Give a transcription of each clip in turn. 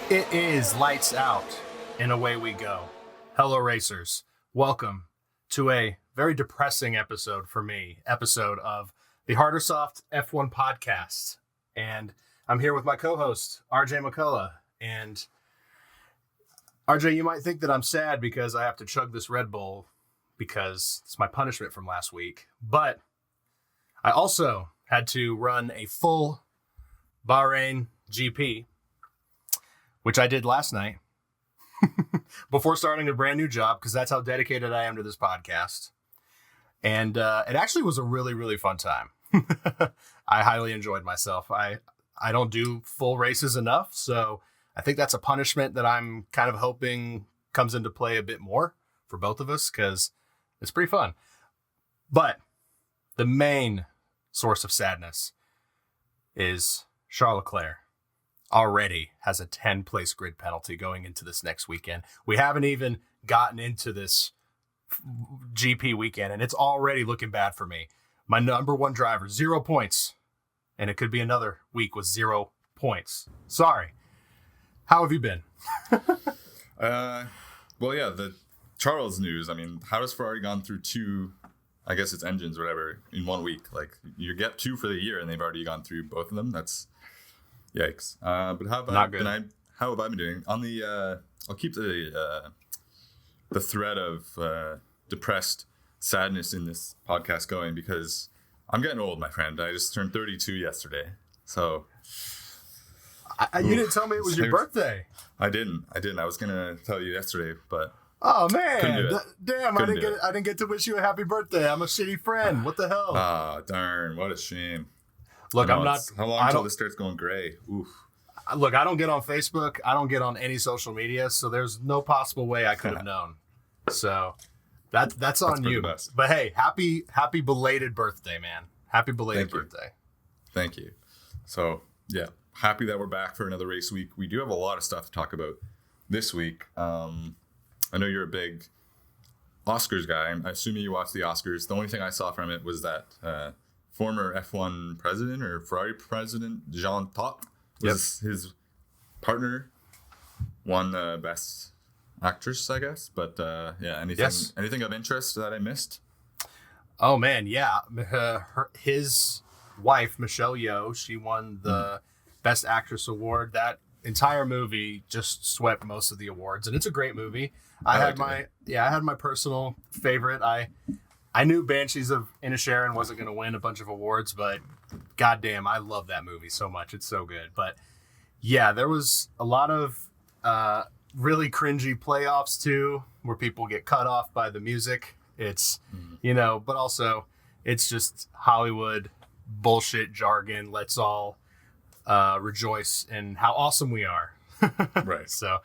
It is lights out and away we go. Hello, racers. Welcome to a very depressing episode for me, episode of the Harder Soft F1 podcast. And I'm here with my co-host, RJ McCullough. And RJ, you might think that I'm sad because I have to chug this Red Bull because it's my punishment from last week. But I also had to run a full Bahrain GP, which I did last night before starting a brand new job, because that's how dedicated I am to this podcast. And it actually was a really, really fun time. I highly enjoyed myself. I don't do full races enough, so I think that's a punishment that I'm kind of hoping comes into play a bit more for both of us, because it's pretty fun. But the main source of sadness is Charles Leclerc already has a 10-place grid penalty going into this next weekend. We haven't even gotten into this GP weekend, and it's already looking bad for me. My number one driver, 0 points. And it could be another week with 0 points. Sorry. How have you been? The Charles news. I mean, how has Ferrari gone through two, I guess it's engines or whatever, in 1 week? Like, you get two for the year, and they've already gone through both of them. That's yikes. But how have I been doing? On the, I'll keep the thread of depressed sadness in this podcast going, because I'm getting old, my friend. I just turned 32 yesterday. So you didn't tell me it was your birthday. I didn't. I was going to tell you yesterday, but oh man, damn, I didn't get to wish you a happy birthday. I'm a shitty friend. What the hell? Ah, darn, what a shame. Look, I'm not. How long until this starts going gray? Oof. Look, I don't get on Facebook. I don't get on any social media, so there's no possible way I could have known. So that's on you. But hey, happy belated birthday, man. Happy belated birthday. Thank you. So yeah, happy that we're back for another race week. We do have a lot of stuff to talk about this week. I know you're a big Oscars guy. I'm assuming you watched the Oscars. The only thing I saw from it was that former F1 president or Ferrari president, Jean Todt, was his partner, won Best Actress, I guess. But anything of interest that I missed? Oh man, yeah. His wife, Michelle Yeoh, she won the Best Actress award. That entire movie just swept most of the awards, and it's a great movie. I had my personal favorite. I knew Banshees of Inisherin wasn't going to win a bunch of awards, but goddamn, I love that movie so much. It's so good. But yeah, there was a lot of really cringy playoffs too, where people get cut off by the music. It's, but also it's just Hollywood bullshit jargon. Let's all rejoice in how awesome we are. Right. So,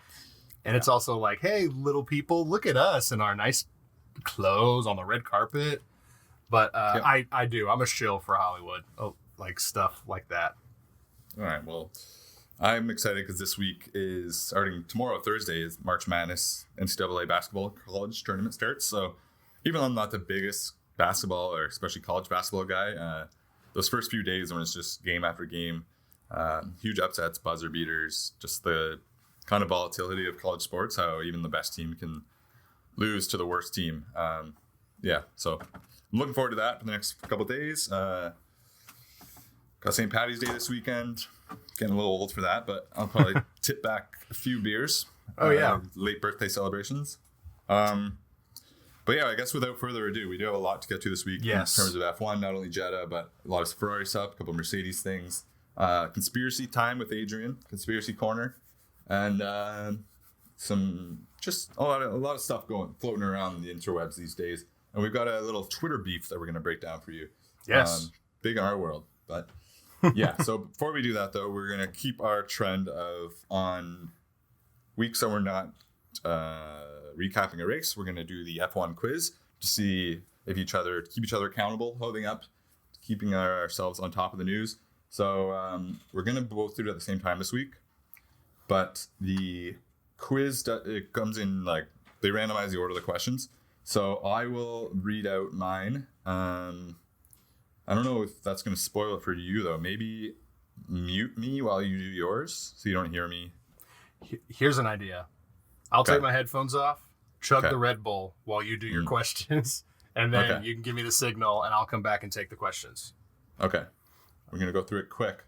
and it's also like, hey, little people, look at us in our nice clothes on the red carpet. But I'm a shill for Hollywood, like stuff like that. All right, well, I'm excited because this week is starting tomorrow, Thursday, is March Madness NCAA basketball college tournament starts. So even though I'm not the biggest basketball or especially college basketball guy, those first few days when it's just game after game, huge upsets, buzzer beaters, just the kind of volatility of college sports, how even the best team can lose to the worst team. So I'm looking forward to that for the next couple of days. Got St. Paddy's Day this weekend. Getting a little old for that, but I'll probably tip back a few beers. Oh, yeah. Late birthday celebrations. But yeah, I guess without further ado, we do have a lot to get to this week in terms of F1, not only Jeddah, but a lot of Ferrari stuff, a couple of Mercedes things. Conspiracy time with Adrian, Conspiracy Corner, and some just a lot of stuff floating around the interwebs these days. And we've got a little Twitter beef that we're going to break down for you. Yes. Big in our world, but yeah. So before we do that, though, we're going to keep our trend of on weeks that we're not recapping a race. We're going to do the F1 quiz to see if keep each other accountable, holding up, keeping ourselves on top of the news. So we're going to both do it at the same time this week. But the quiz, it comes in like they randomize the order of the questions. So I will read out mine. I don't know if that's going to spoil it for you, though. Maybe mute me while you do yours so you don't hear me. Here's an idea. I'll take my headphones off, chug the Red Bull while you do your questions, and then you can give me the signal, and I'll come back and take the questions. Okay. We're going to go through it quick.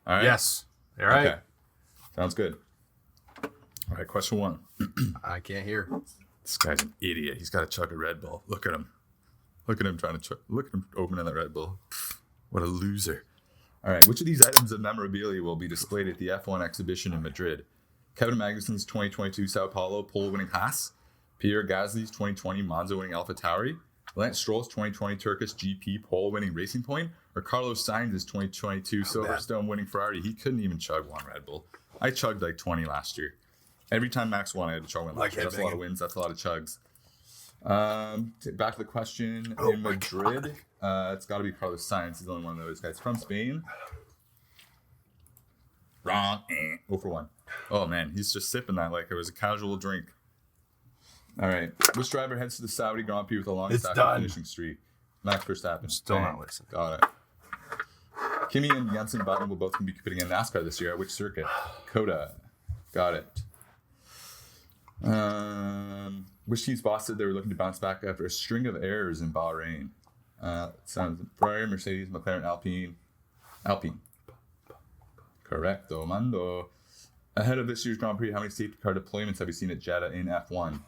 All right? Yes. All right. Okay. Sounds good. All right, question 1. I can't hear. This guy's an idiot. He's got to chug a Red Bull. Look at him. Look at him trying to chug. Look at him opening that Red Bull. What a loser. All right, which of these items of memorabilia will be displayed at the F1 exhibition in Madrid? Kevin Magnussen's 2022 Sao Paulo pole-winning Haas, Pierre Gasly's 2020 Monza-winning AlphaTauri, Lance Stroll's 2020 Turkish GP pole-winning Racing Point, or Carlos Sainz's 2022 Silverstone-winning Ferrari? He couldn't even chug one Red Bull. I chugged like 20 last year. Every time Max won, I had to chug one. That's a lot of wins. That's a lot of chugs. Back to the question. In Madrid, it's got to be Carlos Sainz. He's the only one of those guys from Spain. Wrong. 0 for 1. Oh, man. He's just sipping that like it was a casual drink. All right. Which driver heads to the Saudi Grand Prix with the longest finishing streak? Max Verstappen. Still not listening. Got it. Kimi and Jenson will both be competing in NASCAR this year. At which circuit? Coda. Got it. Which team's boss said they were looking to bounce back after a string of errors in Bahrain? Sounds Ferrari, Mercedes, McLaren, Alpine. Correcto, Mando. Ahead of this year's Grand Prix, how many safety car deployments have you seen at Jeddah in F1?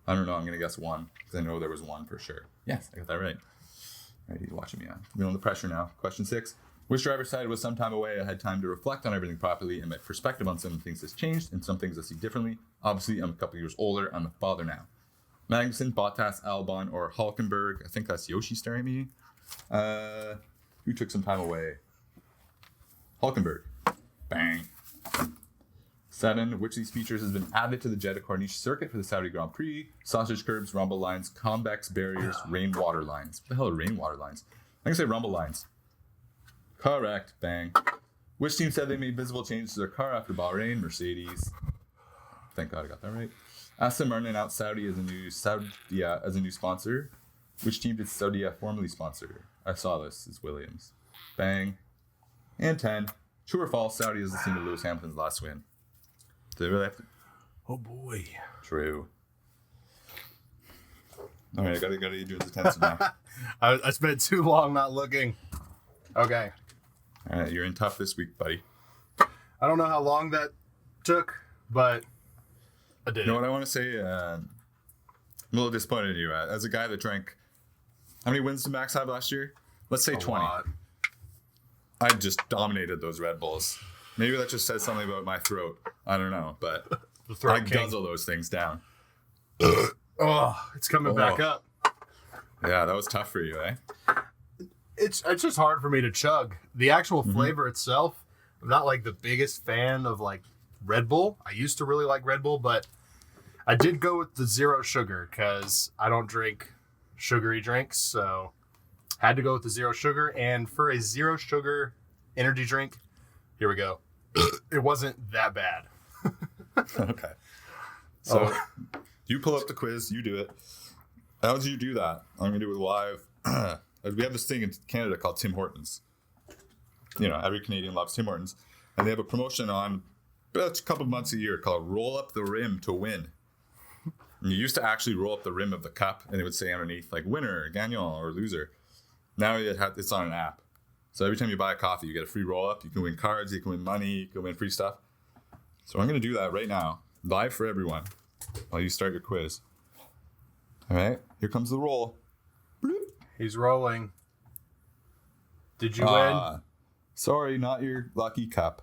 I don't know. I'm going to guess 1 because I know there was 1 for sure. Yes, I got that right. All right, he's watching me on. Feeling the pressure now. Question 6. Which driver side was some time away? I had time to reflect on everything properly and my perspective on some things has changed and some things I see differently. Obviously, I'm a couple years older. I'm a father now. Magnussen, Bottas, Albon, or Hulkenberg. I think that's Yoshi staring at me. Who took some time away? Hulkenberg. Bang. 7. Which of these features has been added to the Jeddah Corniche circuit for the Saudi Grand Prix? Sausage curbs, rumble lines, convex barriers, rainwater lines. What the hell are rainwater lines? I'm going to say rumble lines. Correct. Bang. Which team said they made visible changes to their car after Bahrain? Mercedes. Thank God I got that right. Aston Martin announced Saudi as a new sponsor. Which team did Saudi formerly sponsor? I saw this. It's Williams. Bang. And 10. True or false? Saudi is the team of Lewis Hamilton's last win. Did they really have to? Oh boy. True. All right, I gotta Adrian's attention now. I spent too long not looking. Okay. All right, you're in tough this week, buddy. I don't know how long that took, but I did. You know what I want to say? I'm a little disappointed in you. As a guy that drank, how many wins did Max have last year? Let's say 20. Lot. I just dominated those Red Bulls. Maybe that just says something about my throat. I don't know, but I guzzle those things down. Oh, it's coming back up. Yeah, that was tough for you, eh? It's just hard for me to chug. The actual flavor itself, I'm not like the biggest fan of like Red Bull. I used to really like Red Bull, but I did go with the zero sugar because I don't drink sugary drinks, so had to go with the zero sugar. And for a zero sugar energy drink, here we go. It wasn't that bad. Okay. So you pull up the quiz, you do it. How did you do that? I'm going to do it live. We have this thing in Canada called Tim Hortons. You know, every Canadian loves Tim Hortons. And they have a promotion on about a couple months a year called Roll Up the Rim to Win. And you used to actually roll up the rim of the cup and it would say underneath like winner, gagnant, or loser. Now it's on an app. So every time you buy a coffee, you get a free roll up. You can win cards, you can win money, you can win free stuff. So I'm going to do that right now, live for everyone, while you start your quiz. All right, here comes the roll. Bloop. He's rolling. Did you win? Sorry, not your lucky cup.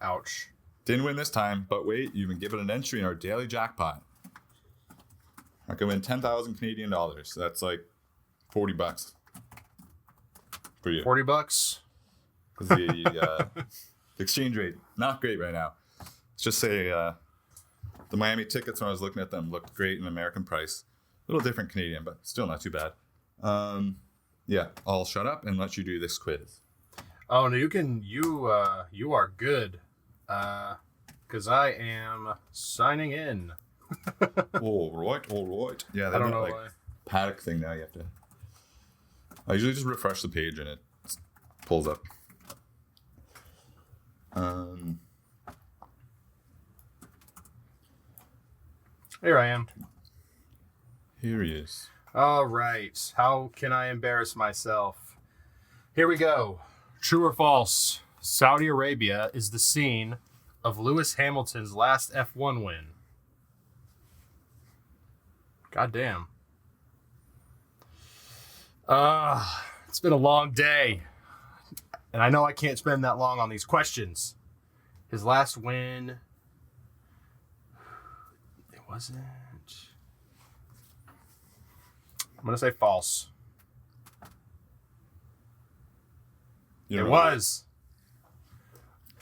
Ouch. Didn't win this time, but wait, you've been given an entry in our daily jackpot. I can win 10,000 Canadian dollars. So that's like $40 for you. $40? Because the exchange rate, not great right now. Let's just say the Miami tickets, when I was looking at them, looked great in American price. A little different Canadian, but still not too bad. Yeah, I'll shut up and let you do this quiz. Oh, no, you are good. Because I am signing in. All right. Yeah, I don't know why. paddock thing now. You have to. I usually just refresh the page and it pulls up. Here I am. Here he is. All right. How can I embarrass myself? Here we go. True or false? Saudi Arabia is the scene of Lewis Hamilton's last F1 win. God damn. It's been a long day. And I know I can't spend that long on these questions. His last win... It wasn't... I'm going to say false. You It know, was.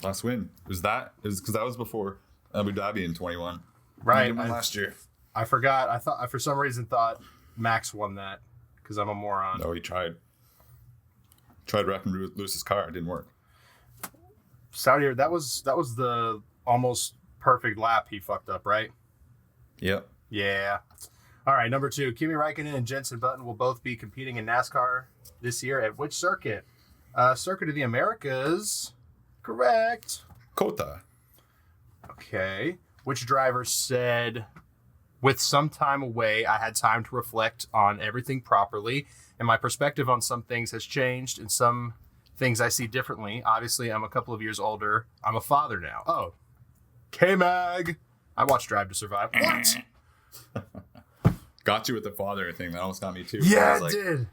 last win. Because that was before Abu Dhabi in 21. Right. Last year. I forgot. I for some reason thought Max won that because I'm a moron. No, he tried. Tried wrecking Lewis's car. It didn't work. Saudi, that was the almost perfect lap he fucked up, right? Yep. Yeah. All right, number 2. Kimi Räikkönen and Jenson Button will both be competing in NASCAR this year at which circuit? Circuit of the Americas. Correct. Kota. Okay. Which driver said, with some time away, I had time to reflect on everything properly, and my perspective on some things has changed, and some things I see differently. Obviously, I'm a couple of years older. I'm a father now. Oh. K-Mag. I watched Drive to Survive. What? Got you with the father thing. That almost got me too. Yeah, it did.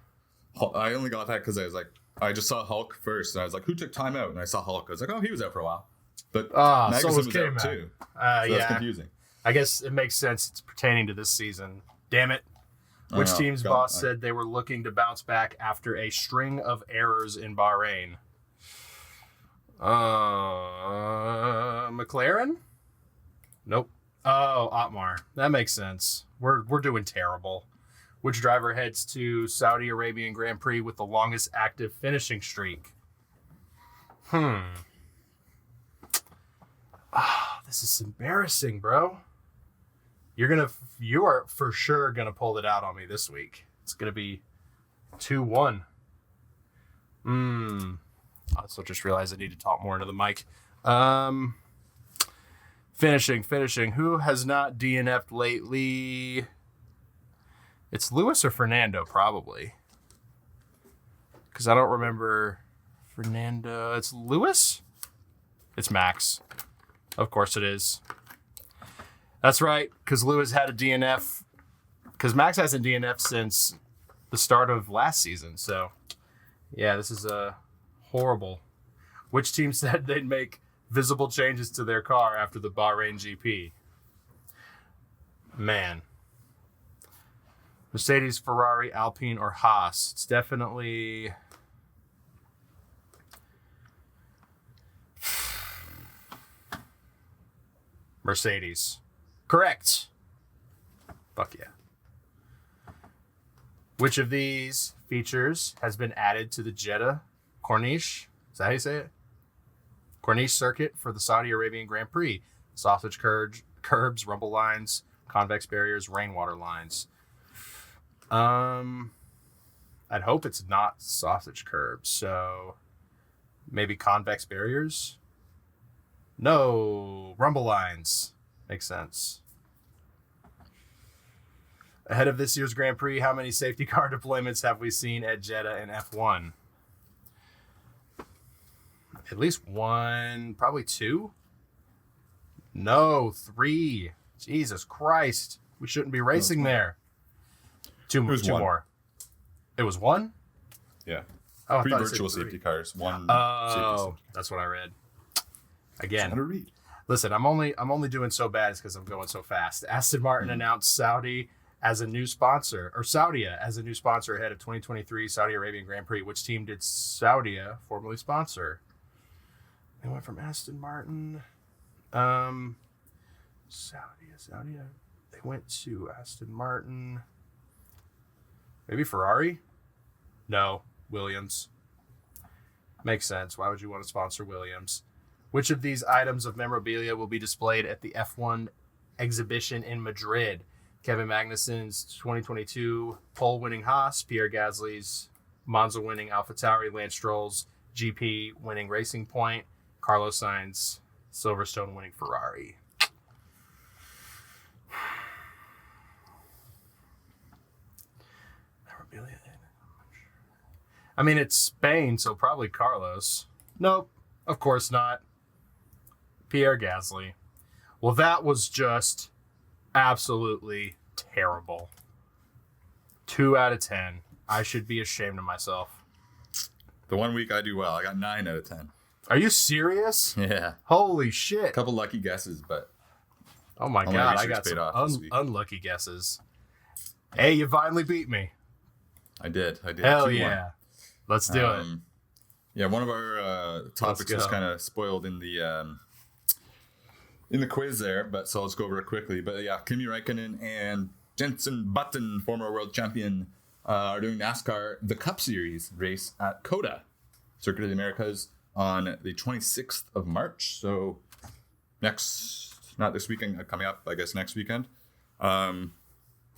I only got that because I was like, I just saw Hulk first, and I was like, who took time out? And I saw Hulk. I was like, oh, he was out for a while. But so was out K-Mag. too. So Yeah. that's confusing. I guess it makes sense. It's pertaining to this season. Damn it. Which team's boss said they were looking to bounce back after a string of errors in Bahrain? McLaren? Nope. Oh, Otmar. That makes sense. We're doing terrible. Which driver heads to Saudi Arabian Grand Prix with the longest active finishing streak? This is embarrassing, bro. You are for sure gonna pull it out on me this week. It's gonna be 2-1. I also just realized I need to talk more into the mic. Finishing. Who has not DNF'd lately? It's Lewis or Fernando, probably. Because I don't remember Fernando. It's Lewis? It's Max. Of course it is. That's right, because Lewis had a DNF. Because Max hasn't DNF'd since the start of last season. So, yeah, this is horrible. Which team said they'd make visible changes to their car after the Bahrain GP? Man. Mercedes, Ferrari, Alpine, or Haas? It's definitely... Mercedes. Correct. Fuck yeah. Which of these features has been added to the Jeddah Corniche? Is that how you say it? Corniche circuit for the Saudi Arabian Grand Prix. Sausage curbs, rumble lines, convex barriers, rainwater lines. I'd hope it's not sausage curbs, so maybe convex barriers? No, rumble lines. Makes sense. Ahead of this year's Grand Prix, how many safety car deployments have we seen at Jeddah and F1? At least 1, probably 2? No, 3. Jesus Christ. We shouldn't be racing there. Two more. It was 1? Yeah. Oh, 3 virtual safety cars. 1 Oh, that's what I read. Again. That's what I read. Listen, I'm only doing so bad is because I'm going so fast. Aston Martin announced Saudi as a new sponsor, or Saudia as a new sponsor ahead of 2023 Saudi Arabian Grand Prix. Which team did Saudia formerly sponsor? They went from Aston Martin. Saudia. They went to Aston Martin. Maybe Ferrari? No, Williams. Makes sense. Why would you want to sponsor Williams? Which of these items of memorabilia will be displayed at the F1 exhibition in Madrid? Kevin Magnussen's 2022 pole-winning Haas, Pierre Gasly's Monza-winning AlphaTauri, Lance Stroll's GP winning Racing Point, Carlos Sainz Silverstone winning Ferrari. I mean, it's Spain, so probably Carlos. Nope, of course not. Pierre Gasly. Well, that was just absolutely terrible. 2 out of 10. I should be ashamed of myself. The 1 week I do well. I got 9 out of 10. Are you serious? Yeah. Holy shit. A couple lucky guesses, but... Oh my God, I got some unlucky guesses. Hey, you finally beat me. I did. Hell 2-1. Yeah. Let's do it. Yeah, one of our topics was kind of spoiled in the quiz there, but so let's go over it quickly. But yeah, Kimi Räikkönen and Jenson Button, former world champion, are doing NASCAR the Cup Series race at COTA, Circuit of the Americas, on the 26th of March. So not this weekend, coming up, I guess next weekend. Yeah,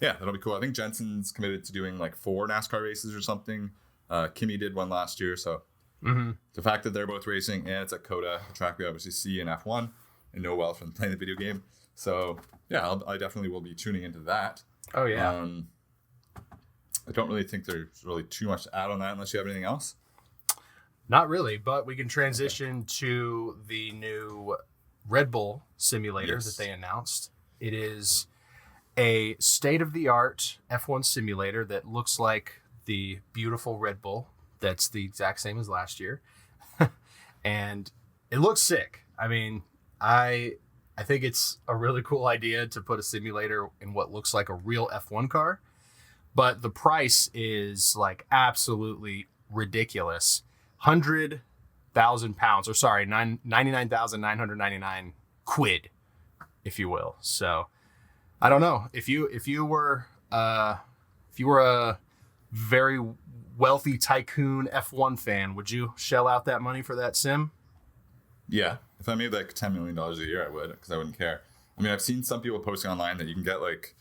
that'll be cool. I think Jenson's committed to doing like 4 NASCAR races or something. Kimi did one last year, so the fact that they're both racing and it's at COTA, a track we obviously see in F1 and know well from playing the video game. So yeah, I definitely will be tuning into that. Oh yeah. I don't really think there's really too much to add on that unless you have anything else. Not really, but we can transition to the new Red Bull simulator that they announced. It is a state-of-the-art F1 simulator that looks like the beautiful Red Bull that's the exact same as last year. And it looks sick. I mean, I think it's a really cool idea to put a simulator in what looks like a real F1 car, but the price is like absolutely ridiculous. 100,000 pounds, or sorry, 99,999 quid, if you will. So I don't know if you were a very wealthy tycoon F1 fan, would you shell out that money for that sim? Yeah, if I made like $10 million a year, I would, because I wouldn't care. I mean, I've seen some people posting online that you can get like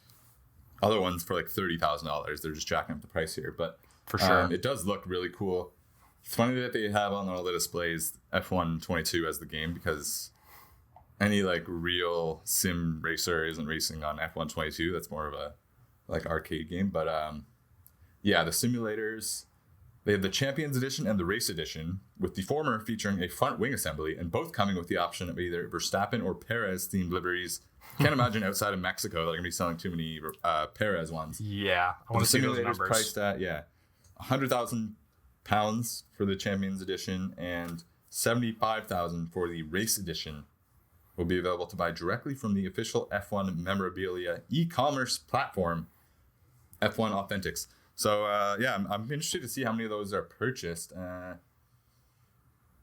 other ones for like $30,000. They're just jacking up the price here, but for sure, it does look really cool. It's funny that they have on all the displays F1 22 as the game, because any like real sim racer isn't racing on F1 22. That's more of a like arcade game, but yeah, the simulators, they have the Champions Edition and the Race Edition, with the former featuring a front wing assembly and both coming with the option of either Verstappen or Perez themed liveries. Can't imagine outside of Mexico they're going to be selling too many Perez ones. Yeah, I want to see those numbers. Priced at 100,000 pounds for the Champions Edition and 75,000 for the Race Edition. Will be available to buy directly from the official F1 memorabilia e-commerce platform, F1 Authentics. So, yeah, I'm interested to see how many of those are purchased. I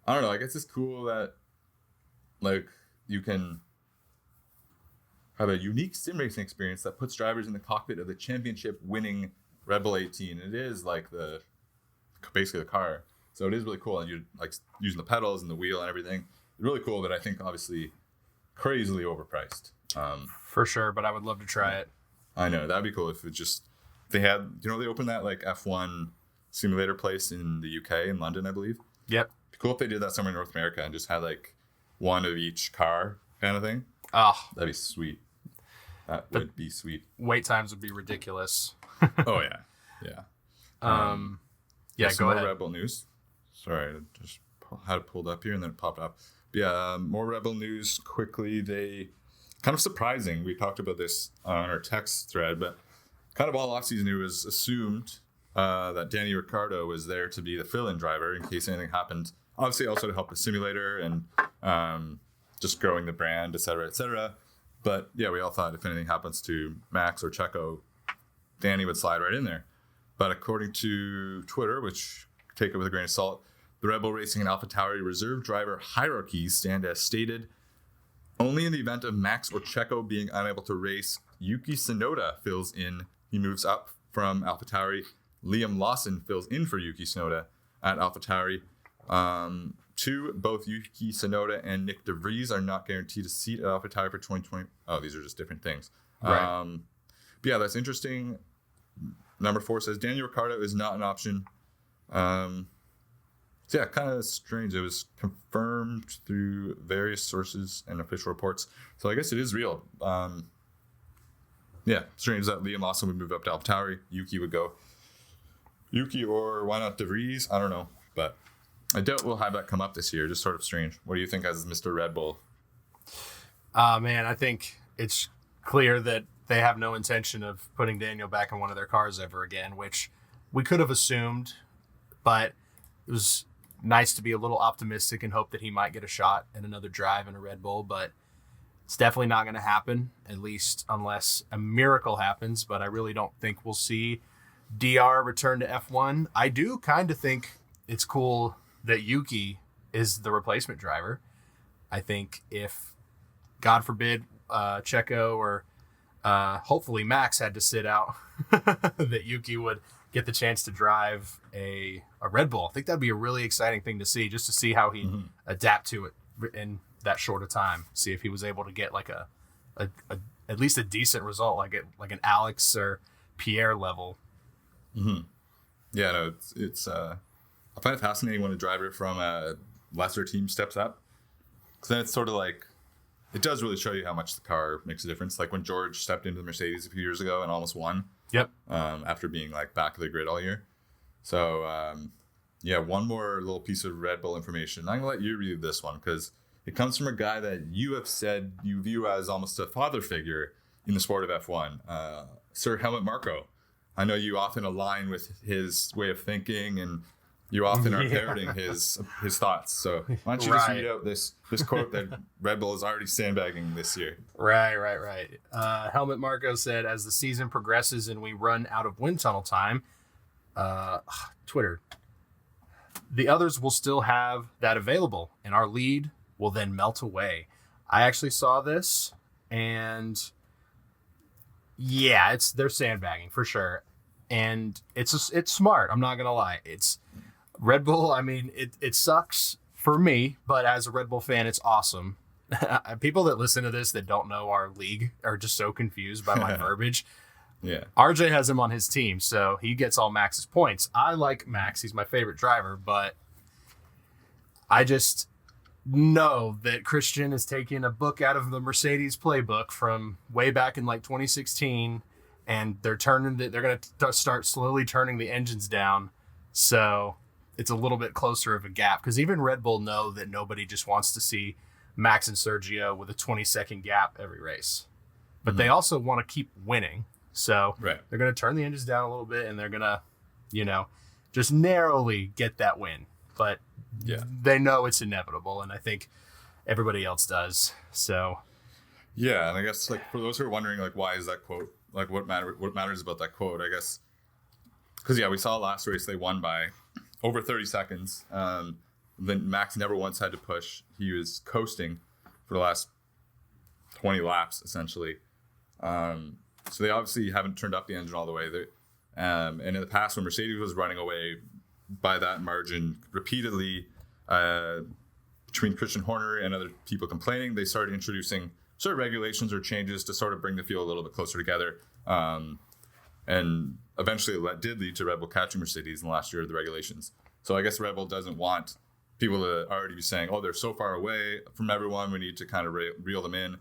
don't know. I guess it's cool that, like, you can have a unique sim racing experience that puts drivers in the cockpit of the championship-winning Red Bull 18. It is, like, basically the car. So it is really cool. And you're, like, using the pedals and the wheel and everything. Really cool, but I think, obviously, crazily overpriced. For sure, but I would love to try it. I know. That'd be cool if it just... They had, they opened that like F1 simulator place in the UK, in London, I believe. Yep. It'd be cool if they did that somewhere in North America and just had like one of each car kind of thing. Oh, that'd be sweet. That would be sweet. Wait times would be ridiculous. Oh yeah, yeah. Yeah. Go ahead. More Red Bull news. Sorry, I just had it pulled up here and then it popped up. But yeah, more Red Bull news quickly. They kind of surprising. We talked about this on our text thread, but. Kind of all offseason, it was assumed that Danny Ricciardo was there to be the fill-in driver in case anything happened. Obviously, also to help the simulator and just growing the brand, et cetera, et cetera. But yeah, we all thought if anything happens to Max or Checo, Danny would slide right in there. But according to Twitter, which take it with a grain of salt, the Red Bull Racing and AlphaTauri reserve driver hierarchies stand as stated. Only in the event of Max or Checo being unable to race, Yuki Tsunoda fills in. He moves up from AlphaTauri. Liam Lawson fills in for Yuki Tsunoda at AlphaTauri. Both Yuki Tsunoda and Nick DeVries are not guaranteed a seat at AlphaTauri for 2020. Oh, these are just different things. Right. But yeah, that's interesting. Number 4 says Daniel Ricciardo is not an option. So yeah, kind of strange. It was confirmed through various sources and official reports. So I guess it is real. Yeah, strange that Liam Lawson would move up to AlphaTauri. Yuki would go. Yuki, or why not De Vries? I don't know. But I doubt we'll have that come up this year. Just sort of strange. What do you think as Mr. Red Bull? Man, I think it's clear that they have no intention of putting Daniel back in one of their cars ever again, which we could have assumed, but it was nice to be a little optimistic and hope that he might get a shot at another drive in a Red Bull, but it's definitely not going to happen, at least unless a miracle happens. But I really don't think we'll see DR return to F1. I do kind of think it's cool that Yuki is the replacement driver. I think if, God forbid, Checo or hopefully Max had to sit out, that Yuki would get the chance to drive a Red Bull. I think that'd be a really exciting thing to see, just to see how he adapt to it in that short of time. See if he was able to get like a at least a decent result, like an Alex or Pierre level. Mm-hmm. Yeah, no, it's I find it fascinating when a driver from a lesser team steps up, because then it's sort of like, it does really show you how much the car makes a difference. Like when George stepped into the Mercedes a few years ago and almost won. Yep. After being like back of the grid all year. So yeah, one more little piece of Red Bull information. I'm gonna let you read this one because it comes from a guy that you have said you view as almost a father figure in the sport of F1, Sir Helmut Marko. I know you often align with his way of thinking, and you often are parroting his thoughts. So why don't you just read out this quote that Red Bull is already sandbagging this year? Right. Helmut Marko said, as the season progresses and we run out of wind tunnel time, Twitter, the others will still have that available, and our lead will then melt away. I actually saw this, and yeah, they're sandbagging for sure. And it's smart. I'm not going to lie. It's Red Bull. I mean, it sucks for me, but as a Red Bull fan, it's awesome. People that listen to this that don't know our league are just so confused by my verbiage. Yeah. RJ has him on his team, so he gets all Max's points. I like Max. He's my favorite driver, but I just know that Christian is taking a book out of the Mercedes playbook from way back in like 2016, and they're going to start slowly turning the engines down. So it's a little bit closer of a gap, because even Red Bull know that nobody just wants to see Max and Sergio with a 20-second gap every race. But they also want to keep winning. So they're going to turn the engines down a little bit, and they're going to, just narrowly get that win. But they know it's inevitable, and I think everybody else does. So yeah, and I guess like for those who are wondering, like, why is that quote? Like, what matters about that quote? I guess because we saw last race they won by over 30 seconds. Then Max never once had to push. He was coasting for the last 20 laps essentially. So they obviously haven't turned up the engine all the way. And in the past, when Mercedes was running away by that margin repeatedly, between Christian Horner and other people complaining, they started introducing sort of regulations or changes to sort of bring the field a little bit closer together. And eventually that did lead to Red Bull catching Mercedes in the last year of the regulations. So I guess Red Bull doesn't want people to already be saying, oh, they're so far away from everyone, we need to kind of reel them in.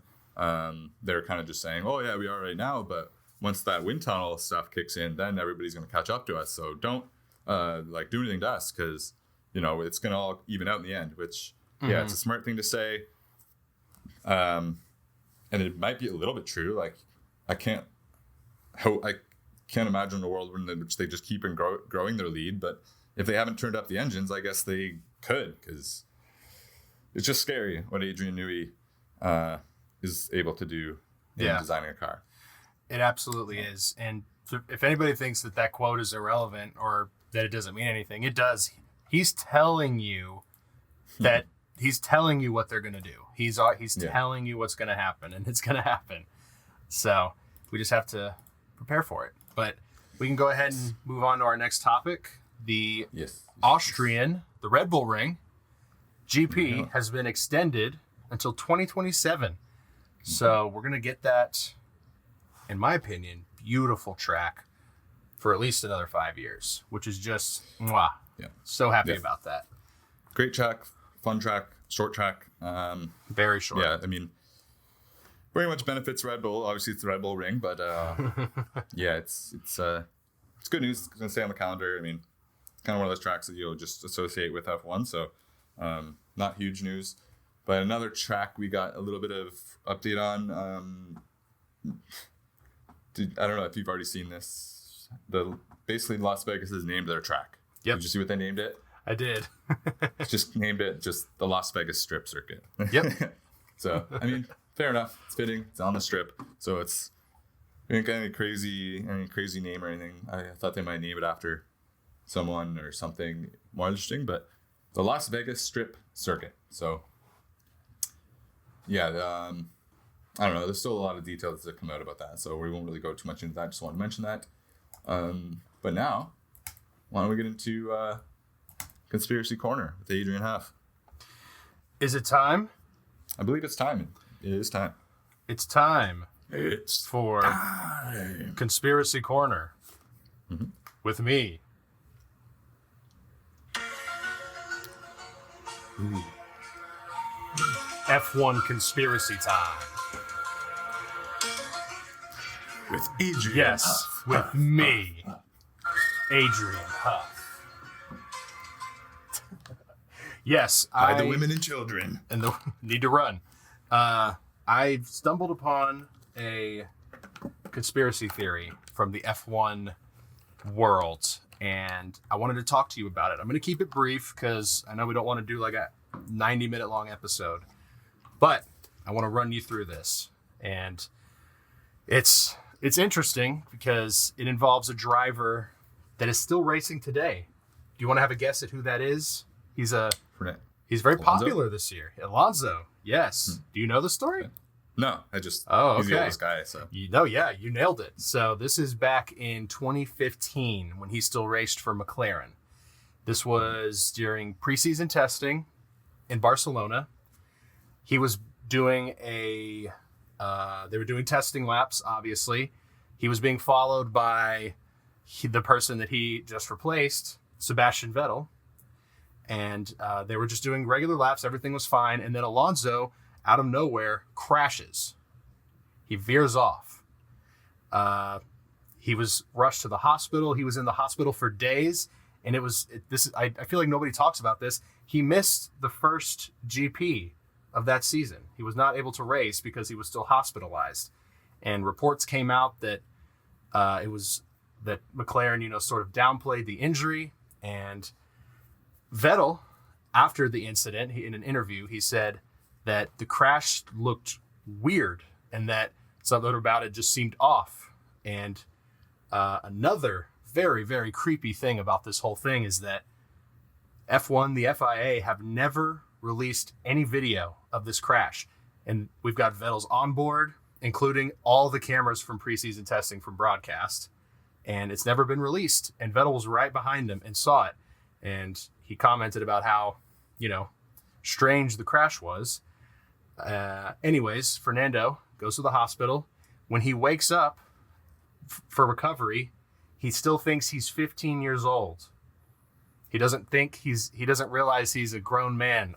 They're kind of just saying, oh yeah, we are right now, but once that wind tunnel stuff kicks in, then everybody's going to catch up to us. So don't do anything to us, because it's going to all even out in the end. Which it's a smart thing to say, and it might be a little bit true. Like I can't imagine a world in which they just keep growing their lead. But if they haven't turned up the engines, I guess they could, because it's just scary what Adrian Newey is able to do in designing a car. It absolutely is. And if anybody thinks that quote is irrelevant or that it doesn't mean anything, it does. He's telling you that he's telling you what they're going to do. He's telling you what's going to happen, and it's going to happen. So we just have to prepare for it. But we can go ahead and move on to our next topic. The Austrian, the Red Bull Ring GP has been extended until 2027. So we're going to get that, in my opinion, beautiful track for at least another 5 years, which is just mwah. Yeah. So happy about that. Great track, fun track, short track. Very short. Yeah, I mean, very much benefits Red Bull. Obviously, it's the Red Bull ring, but yeah, it's good news. It's going to stay on the calendar. I mean, it's kind of one of those tracks that you'll just associate with F1, so not huge news. But another track we got a little bit of update on. I don't know if you've already seen this. Basically, Las Vegas has named their track. Yep. Did you see what they named it? I did. Just named it just the Las Vegas Strip Circuit. Yep. So, I mean, fair enough. It's fitting. It's on the strip. So it's any crazy name or anything. I thought they might name it after someone or something more interesting, but the Las Vegas Strip Circuit. So, yeah, I don't know. There's still a lot of details that come out about that, so we won't really go too much into that. Just want to mention that. But now, why don't we get into Conspiracy Corner with Adrian Huff? Is it time? I believe it's time. It is time. It's time. It's for time. Conspiracy Corner with me. Ooh. F1 conspiracy time. With Adrian. Yes, Huff. with me, Adrian Huff. Yes, By the women and children. And the need to run. I've stumbled upon a conspiracy theory from the F1 world, and I wanted to talk to you about it. I'm going to keep it brief because I know we don't want to do like a 90-minute long episode, but I want to run you through this. And it's interesting because it involves a driver that is still racing today. Do you want to have a guess at who that is? He's very popular this year. Alonso. Yes. Do you know the story? No, he's the oldest guy. So you nailed it. So this is back in 2015 when he still raced for McLaren. This was during preseason testing in Barcelona. He was doing they were doing testing laps, obviously. He was being followed by the person that he just replaced, Sebastian Vettel. And they were just doing regular laps. Everything was fine. And then Alonso, out of nowhere, crashes. He veers off. He was rushed to the hospital. He was in the hospital for days. And I feel like nobody talks about this. He missed the first GP of that season. He was not able to race because he was still hospitalized. And reports came out that it was that McLaren, sort of downplayed the injury. And Vettel, after the incident, in an interview, he said that the crash looked weird and that something about it just seemed off. And another very, very creepy thing about this whole thing is that F1, the FIA, have never released any video of this crash. And we've got Vettel's onboard, including all the cameras from preseason testing from broadcast. And it's never been released. And Vettel was right behind him and saw it. And he commented about how, strange the crash was. Anyways, Fernando goes to the hospital. When he wakes up for recovery, he still thinks he's 15 years old. He doesn't realize he's a grown man,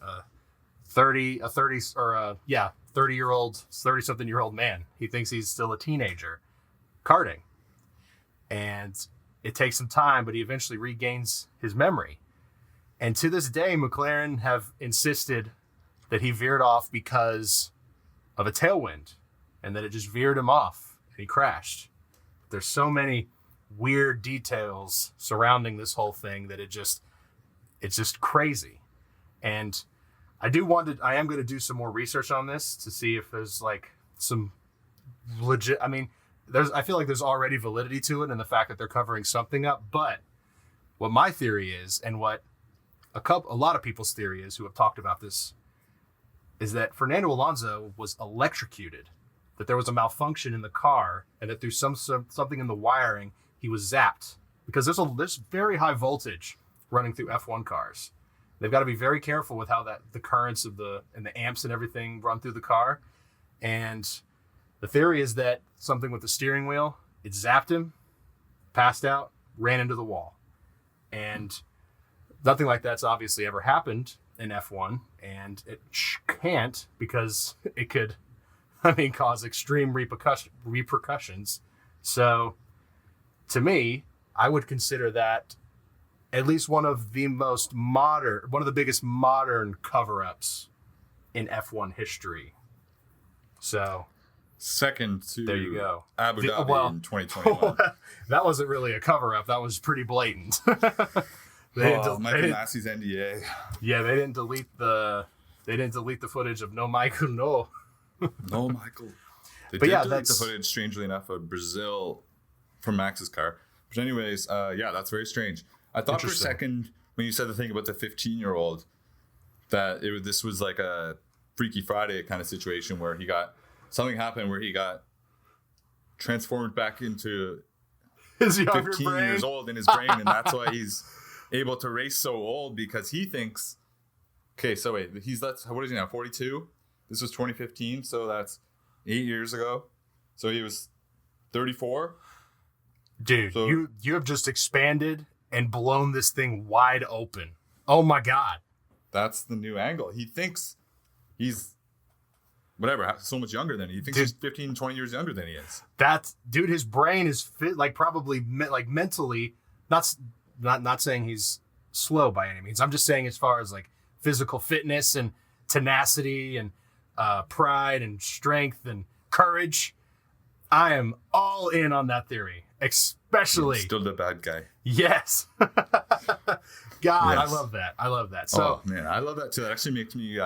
30-something year old man. He thinks he's still a teenager karting. And it takes some time, but he eventually regains his memory. And to this day, McLaren have insisted that he veered off because of a tailwind and that it just veered him off and he crashed. There's so many weird details surrounding this whole thing that it's just crazy. And I am going to do some more research on this to see if there's like some legit, I feel like there's already validity to it and the fact that they're covering something up. But what my theory is, and what a lot of people's theory is who have talked about this, is that Fernando Alonso was electrocuted, that there was a malfunction in the car, and that through something in the wiring, he was zapped. Because there's very high voltage running through F1 cars. They've got to be very careful with how the currents and the amps and everything run through the car. And the theory is that something with the steering wheel It zapped him, passed out, ran into the wall. And nothing like that's obviously ever happened in F1, and it can't because it could, cause extreme repercussions. So, to me, I would consider that at least one of the biggest modern cover-ups in F1 history. So, second to there you go. Abu Dhabi in 2021. That wasn't really a cover-up. That was pretty blatant. Michael Massey's NDA. Yeah, they didn't delete the footage of no Michael, no. No Michael. They did delete the footage, strangely enough, of Brazil from Max's car. But anyways, that's very strange. I thought for a second when you said the thing about the 15-year-old that this was like a Freaky Friday kind of situation where something happened where he got transformed back into his younger 15 brain. years old in his brain, and that's why he's able to race so old, because he thinks, okay, so wait, what is he now, 42? This was 2015, so that's 8 years ago. So he was 34. Dude, so, you have just expanded and blown this thing wide open. Oh my God. That's the new angle. He thinks he's so much younger than he thinks he's 15, 20 years younger than he is. His brain is fit, probably mentally, not saying he's slow by any means. I'm just saying as far as physical fitness and tenacity and pride and strength and courage, I am all in on that theory. Especially still the bad guy. Yes. God, yes. I love that. So, oh man, I love that too. That actually makes me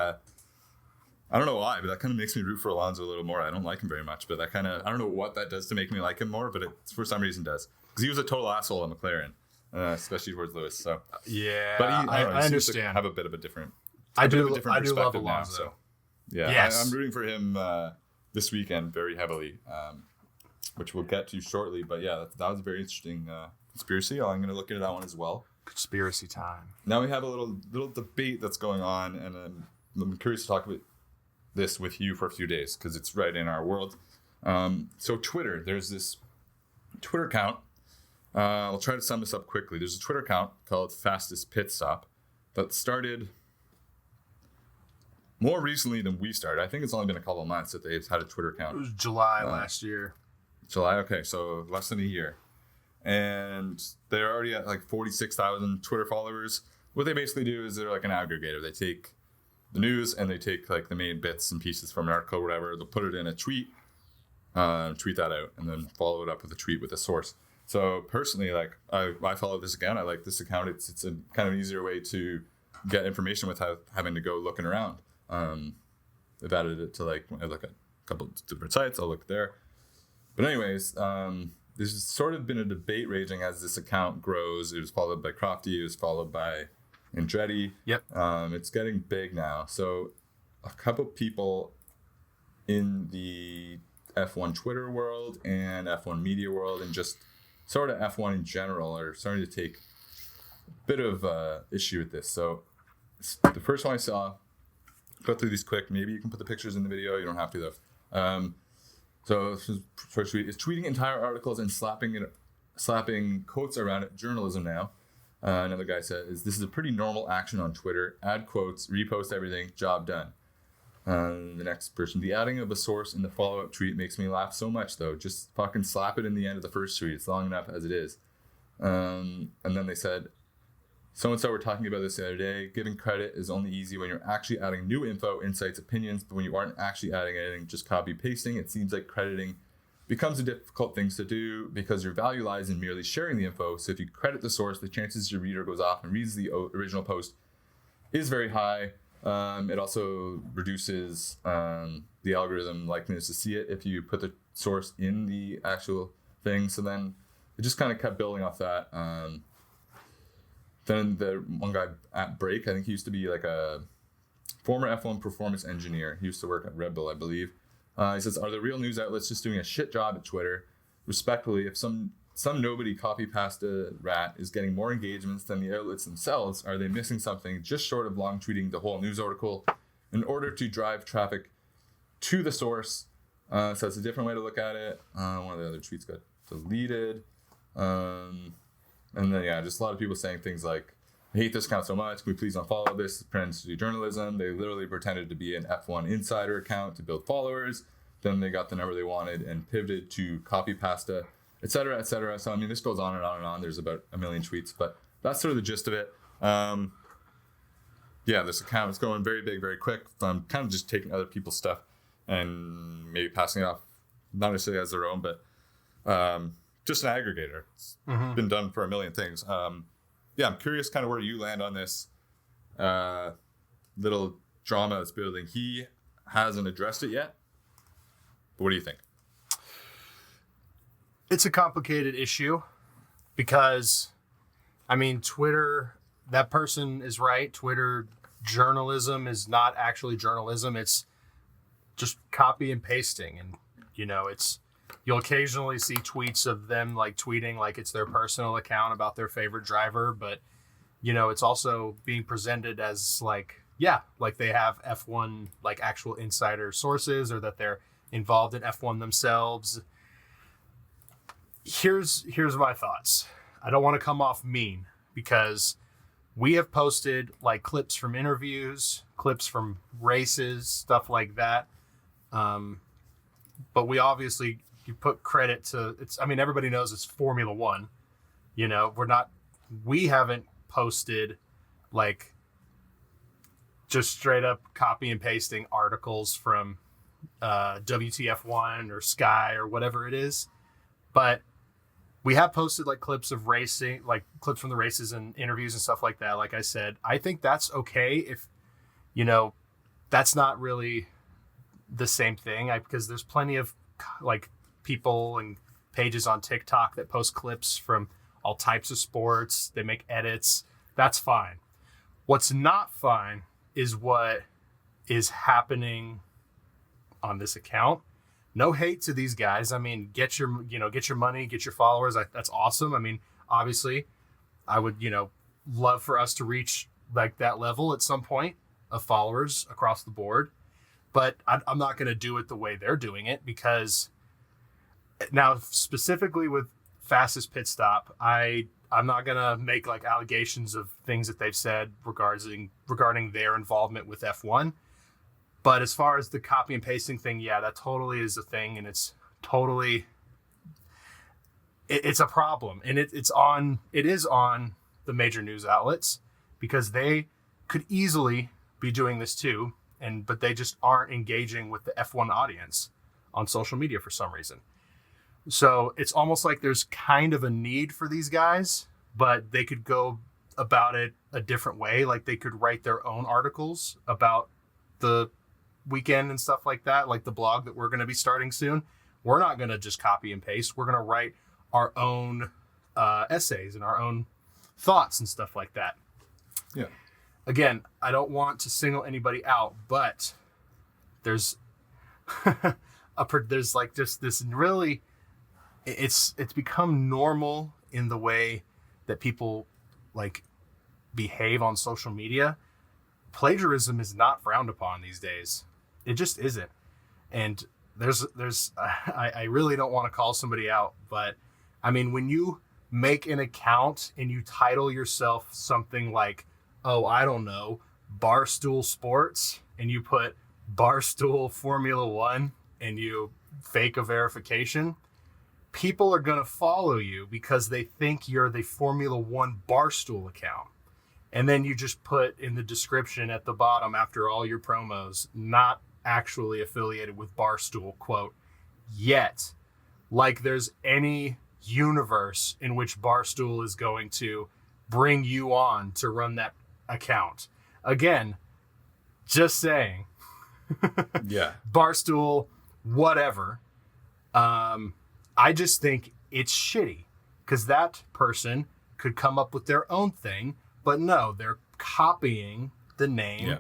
I don't know why, but that kind of makes me root for Alonso a little more. I don't like him very much, but that kind of, I don't know what that does to make me like him more, but it for some reason does. Because he was a total asshole at McLaren, especially towards Lewis. So yeah, but I understand. Have a bit of a different. I do love Alonso. Now, so. Yeah, yes. I'm rooting for him this weekend very heavily, which we'll get to shortly. But yeah, that was a very interesting conspiracy. I'm going to look into that one as well. Conspiracy time. Now we have a little debate that's going on, and I'm curious to talk about this with you for a few days because it's right in our world. So Twitter, there's this Twitter account. I'll try to sum this up quickly. There's a Twitter account called Fastest Pitstop that started more recently than we started. I think it's only been a couple of months that they've had a Twitter account. It was July last year. July, okay, so less than a year. And they're already at 46,000 Twitter followers. What they basically do is they're like an aggregator. They take the news and they take the main bits and pieces from an article or whatever. They'll put it in a tweet, tweet that out, and then follow it up with a tweet with a source. So personally, I follow this account. I like this account. It's a kind of an easier way to get information without having to go looking around. They've added it to I look at a couple of different sites. I'll look there. But anyways, there's sort of been a debate raging as this account grows. It was followed by Crofty. It was followed by Andretti. Yep. It's getting big now. So a couple people in the F1 Twitter world and F1 media world and just sort of F1 in general are starting to take a bit of issue with this. So the first one I saw, go through these quick. Maybe you can put the pictures in the video. You don't have to though. So this is first tweet. Is tweeting entire articles and slapping quotes around it journalism now. Another guy says, this is a pretty normal action on Twitter. Add quotes, repost everything, job done. The next person, the adding of a source in the follow-up tweet makes me laugh so much though. Just fucking slap it in the end of the first tweet. It's long enough as it is. And then they said, so-and-so were talking about this the other day. Giving credit is only easy when you're actually adding new info, insights, opinions, but when you aren't actually adding anything, just copy-pasting, it seems like crediting becomes a difficult thing to do because your value lies in merely sharing the info. So if you credit the source, the chances your reader goes off and reads the original post is very high. It also reduces the algorithm likeliness to see it if you put the source in the actual thing. So then it just kind of kept building off that. Then the one guy at Break, I think he used to be a former F1 performance engineer. He used to work at Red Bull, I believe. He says, are the real news outlets just doing a shit job at Twitter? Respectfully, if some nobody copy pasta rat is getting more engagements than the outlets themselves, are they missing something just short of long tweeting the whole news article in order to drive traffic to the source? So it's a different way to look at it. One of the other tweets got deleted. And then, yeah, just a lot of people saying things like, I hate this account so much. Can we please unfollow this? Pretends to do journalism. They literally pretended to be an F1 insider account to build followers. Then they got the number they wanted and pivoted to copy pasta, et cetera, et cetera. So, I mean, this goes on and on and on. There's about a million tweets, but that's sort of the gist of it. Yeah, this account is going very big, very quick. I'm kind of just taking other people's stuff and maybe passing it off, not necessarily as their own, but just an aggregator. It's been done for a million things. Yeah, I'm curious kind of where you land on this little drama that's building. He hasn't addressed it yet. But what do you think? It's a complicated issue because, I mean, Twitter, that person is right. Twitter journalism is not actually journalism. It's just copy and pasting. And, you know, you'll occasionally see tweets of them like tweeting like it's their personal account about their favorite driver. But, you know, it's also being presented as like, yeah, like they have F1, like actual insider sources, or that they're involved in F1 themselves. Here's my thoughts. I don't want to come off mean because we have posted like clips from interviews, clips from races, stuff like that. But we obviously, you put credit to I mean, everybody knows it's Formula One. You know, we haven't posted like just straight up copy and pasting articles from WTF1 or Sky or whatever it is. But we have posted like clips of racing, like clips from the races and interviews and stuff like that. Like I said, I think that's okay if, you know, that's not really the same thing because there's plenty of like people and pages on TikTok that post clips from all types of sports. They make edits. That's fine. What's not fine is what is happening on this account. No hate to these guys. I mean, get your money, get your followers. That's awesome. I mean, obviously, I would, love for us to reach like that level at some point of followers across the board. But I'm not going to do it the way they're doing it because now specifically with Fastest Pit Stop, I'm not going to make like allegations of things that they've said regarding their involvement with F1. But as far as the copy and pasting thing, yeah, that totally is a thing, and it's a problem, and it is on the major news outlets because they could easily be doing this too, but they just aren't engaging with the F1 audience on social media for some reason. So it's almost like there's kind of a need for these guys, but they could go about it a different way. Like they could write their own articles about the weekend and stuff like that, like the blog that we're going to be starting soon. We're not going to just copy and paste. We're going to write our own essays and our own thoughts and stuff like that. Yeah. Again, I don't want to single anybody out, but there's there's like just this really, it's become normal in the way that people like behave on social media. Plagiarism is not frowned upon these days. It just isn't. And I really don't want to call somebody out, but I mean, when you make an account and you title yourself something like, oh, I don't know, Barstool Sports, and you put Barstool Formula One and you fake a verification, people are going to follow you because they think you're the Formula One Barstool account. And then you just put in the description at the bottom after all your promos, not actually affiliated with Barstool, quote, yet. Like there's any universe in which Barstool is going to bring you on to run that account. Again, just saying. Yeah. Barstool, whatever. I just think it's shitty because that person could come up with their own thing. But no, they're copying the name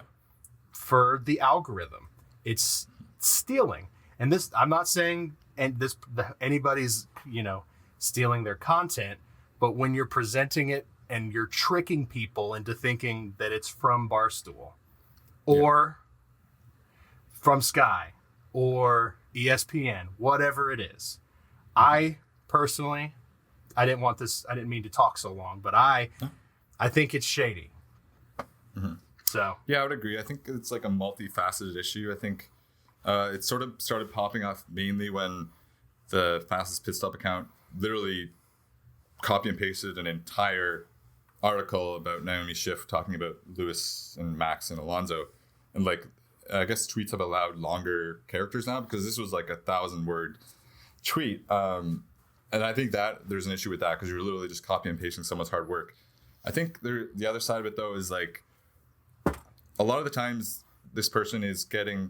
for the algorithm. It's stealing. And this, I'm not saying anybody's, stealing their content, but when you're presenting it and you're tricking people into thinking that it's from Barstool or from Sky or ESPN, whatever it is, I personally, I didn't mean to talk so long, but I think it's shady. Mm-hmm. So yeah, I would agree. I think it's like a multifaceted issue. I think it sort of started popping off mainly when the fastest pit stop account literally copy and pasted an entire article about Naomi Schiff talking about Lewis and Max and Alonso, and like I guess tweets have allowed longer characters now because this was like a 1,000-word tweet, and I think that there's an issue with that because you're literally just copy and pasting someone's hard work. I think the other side of it though is like a lot of the times this person is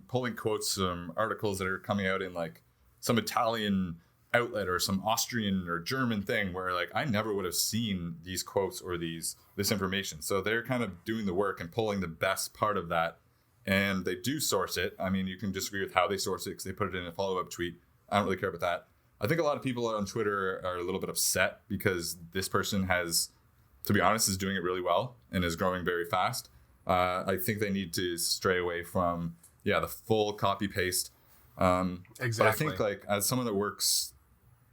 pulling quotes from articles that are coming out in like some Italian outlet or some Austrian or German thing where like I never would have seen these quotes or this information. So they're kind of doing the work and pulling the best part of that, and they do source it. I mean, you can disagree with how they source it because they put it in a follow-up tweet. I don't really care about that. I think a lot of people on Twitter are a little bit upset because this person has, to be honest, is doing it really well and is growing very fast. I think they need to stray away from the full copy paste. Exactly. But I think like as someone that works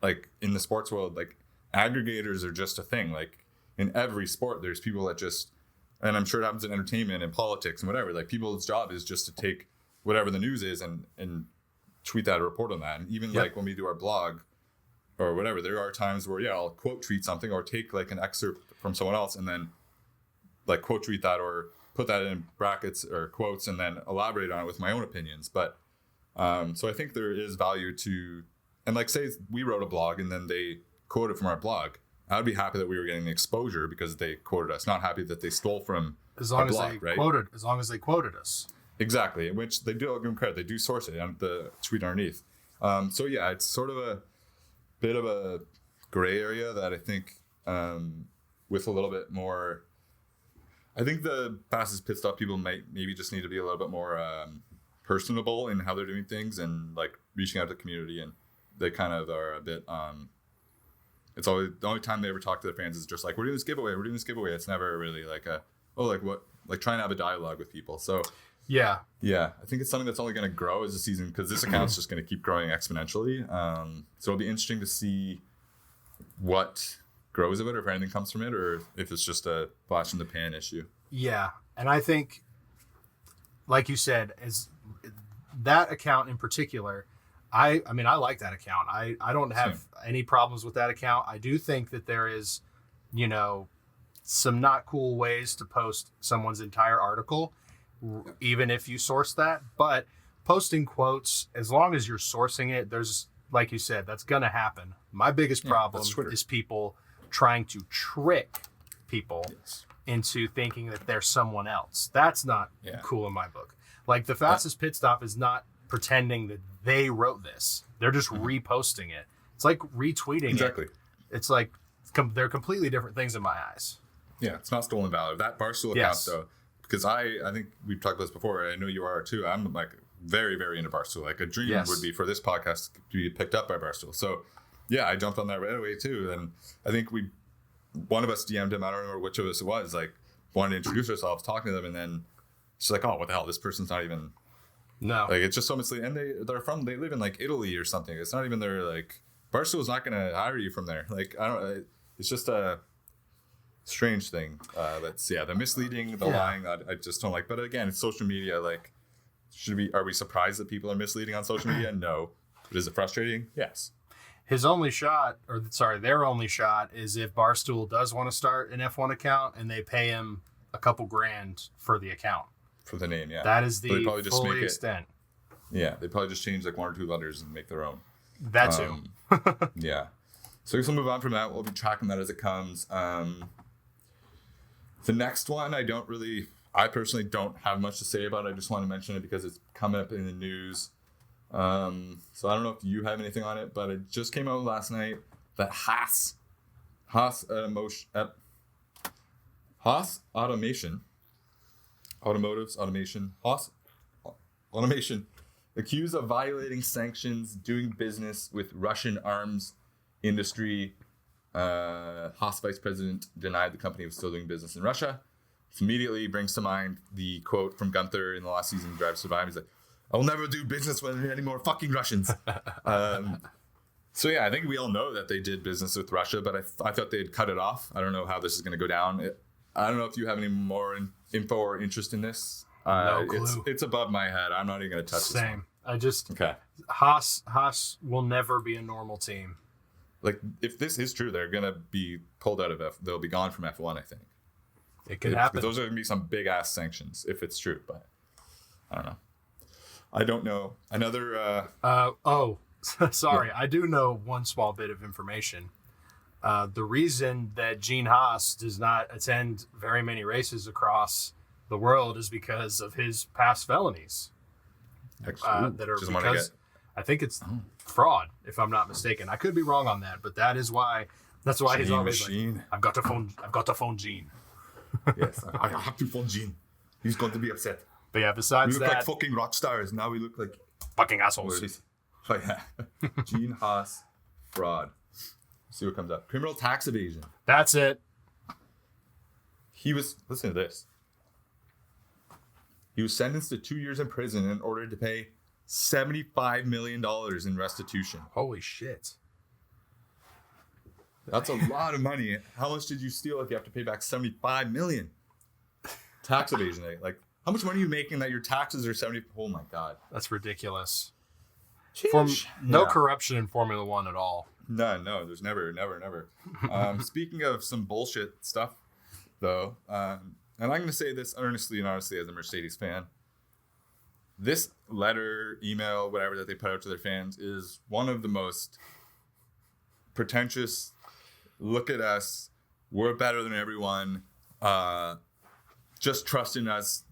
like in the sports world, like aggregators are just a thing. Like in every sport, there's people that just, and I'm sure it happens in entertainment and politics and whatever. Like people's job is just to take whatever the news is and tweet that or report on that. And even like when we do our blog or whatever, there are times where I'll quote tweet something or take like an excerpt from someone else and then like quote tweet that or put that in brackets or quotes and then elaborate on it with my own opinions. But so I think there is value to, and like say we wrote a blog and then they quoted from our blog. I would be happy that we were getting the exposure because they quoted us, not happy that they stole from our blog, right? As long as they quoted us. Exactly, which they do give them credit. They do source it on the tweet underneath. So yeah, it's sort of a bit of a gray area that I think with a little bit more, I think the fastest pit stop people might maybe just need to be a little bit more personable in how they're doing things and like reaching out to the community, and they kind of are a bit it's always the only time they ever talk to their fans is just like we're doing this giveaway. It's never really like trying to have a dialogue with people. So yeah, I think it's something that's only going to grow as the season because this account's just going to keep growing exponentially. So it'll be interesting to see what grows of it, or if anything comes from it, or if it's just a flash in the pan issue. Yeah, and I think, like you said, as that account in particular, I mean, I like that account. I don't have any problems with that account. I do think that there is, some not cool ways to post someone's entire article, even if you source that. But posting quotes, as long as you're sourcing it, there's, like you said, that's going to happen. My biggest problem is people trying to trick people into thinking that they're someone else. That's not cool in my book. Like the fastest pit stop is not pretending that they wrote this. They're just reposting it. It's like retweeting it. It's like they're completely different things in my eyes. Yeah, it's not stolen valor. That Barstool account though, because I think we've talked about this before. I know you are too. I'm like very, very into Barstool. Like a dream would be for this podcast to be picked up by Barstool. So yeah, I jumped on that right away too. And I think one of us DM'd him, I don't remember which of us it was, like wanted to introduce ourselves, talking to them, and then she's like, oh, what the hell? This person's not even, like, it's just so misleading. And they live in like Italy or something. It's not even their, like, Barstool's not going to hire you from there. Like, it's just a strange thing. That's, the misleading, the lying, I just don't like. But again, it's social media. Like, are we surprised that people are misleading on social media? No. But is it frustrating? Yes. Their only shot is if Barstool does want to start an F1 account and they pay him a couple grand for the account. For the name, yeah. That is the full extent. Yeah, they probably just change like one or two letters and make their own. That too. Yeah. So I guess we'll move on from that. We'll be tracking that as it comes. The next one, I personally don't have much to say about it. I just want to mention it because it's coming up in the news. So I don't know if you have anything on it, but it just came out last night that Haas Automation accused of violating sanctions, doing business with Russian arms industry. Haas vice president denied the company was still doing business in Russia. This immediately brings to mind the quote from Gunther in the last season of Drive to Survive. He's like, I'll never do business with any more fucking Russians. So yeah, I think we all know that they did business with Russia, but I thought they'd cut it off. I don't know how this is going to go down. I don't know if you have any more info or interest in this. No clue. It's above my head. I'm not even going to touch this one. Okay. Haas will never be a normal team. Like, if this is true, they're going to be pulled out of they'll be gone from F1, I think. It could happen. Those are going to be some big ass sanctions if it's true, but I don't know. I don't know. Another. Sorry. Yeah. I do know one small bit of information. The reason that Gene Haas does not attend very many races across the world is because of his past felonies. That are because I think it's fraud, if I'm not mistaken. I could be wrong on that, but that's why he's always like, I've got to phone Gene. Yes, I have to phone Gene. He's going to be upset. But yeah, besides we look like fucking rock stars. Now we look like fucking assholes. Oh yeah. Gene Haas fraud. Let's see what comes up. Criminal tax evasion. That's it. Listen to this. He was sentenced to 2 years in prison in order to pay $75 million in restitution. Holy shit. That's a lot of money. How much did you steal if you have to pay back $75 million? Tax evasion. Like, how much money are you making that your taxes are 70? Oh my God. That's ridiculous. No corruption in Formula One at all. No, there's never. Speaking of some bullshit stuff, though, and I'm going to say this earnestly and honestly as a Mercedes fan. This letter, email, whatever that they put out to their fans is one of the most pretentious, look at us, we're better than everyone, just trust in us,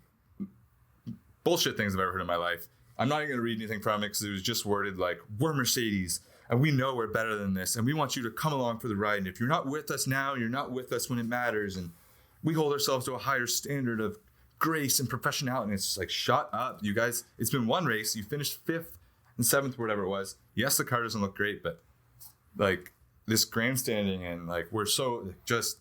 bullshit things I've ever heard in my life. I'm not even going to read anything from it because it was just worded like, we're Mercedes and we know we're better than this and we want you to come along for the ride. And if you're not with us now, you're not with us when it matters. And we hold ourselves to a higher standard of grace and professionality. And it's just like, shut up, you guys. It's been one race. You finished 5th and 7th, whatever it was. Yes, the car doesn't look great, but like this grandstanding and like we're so just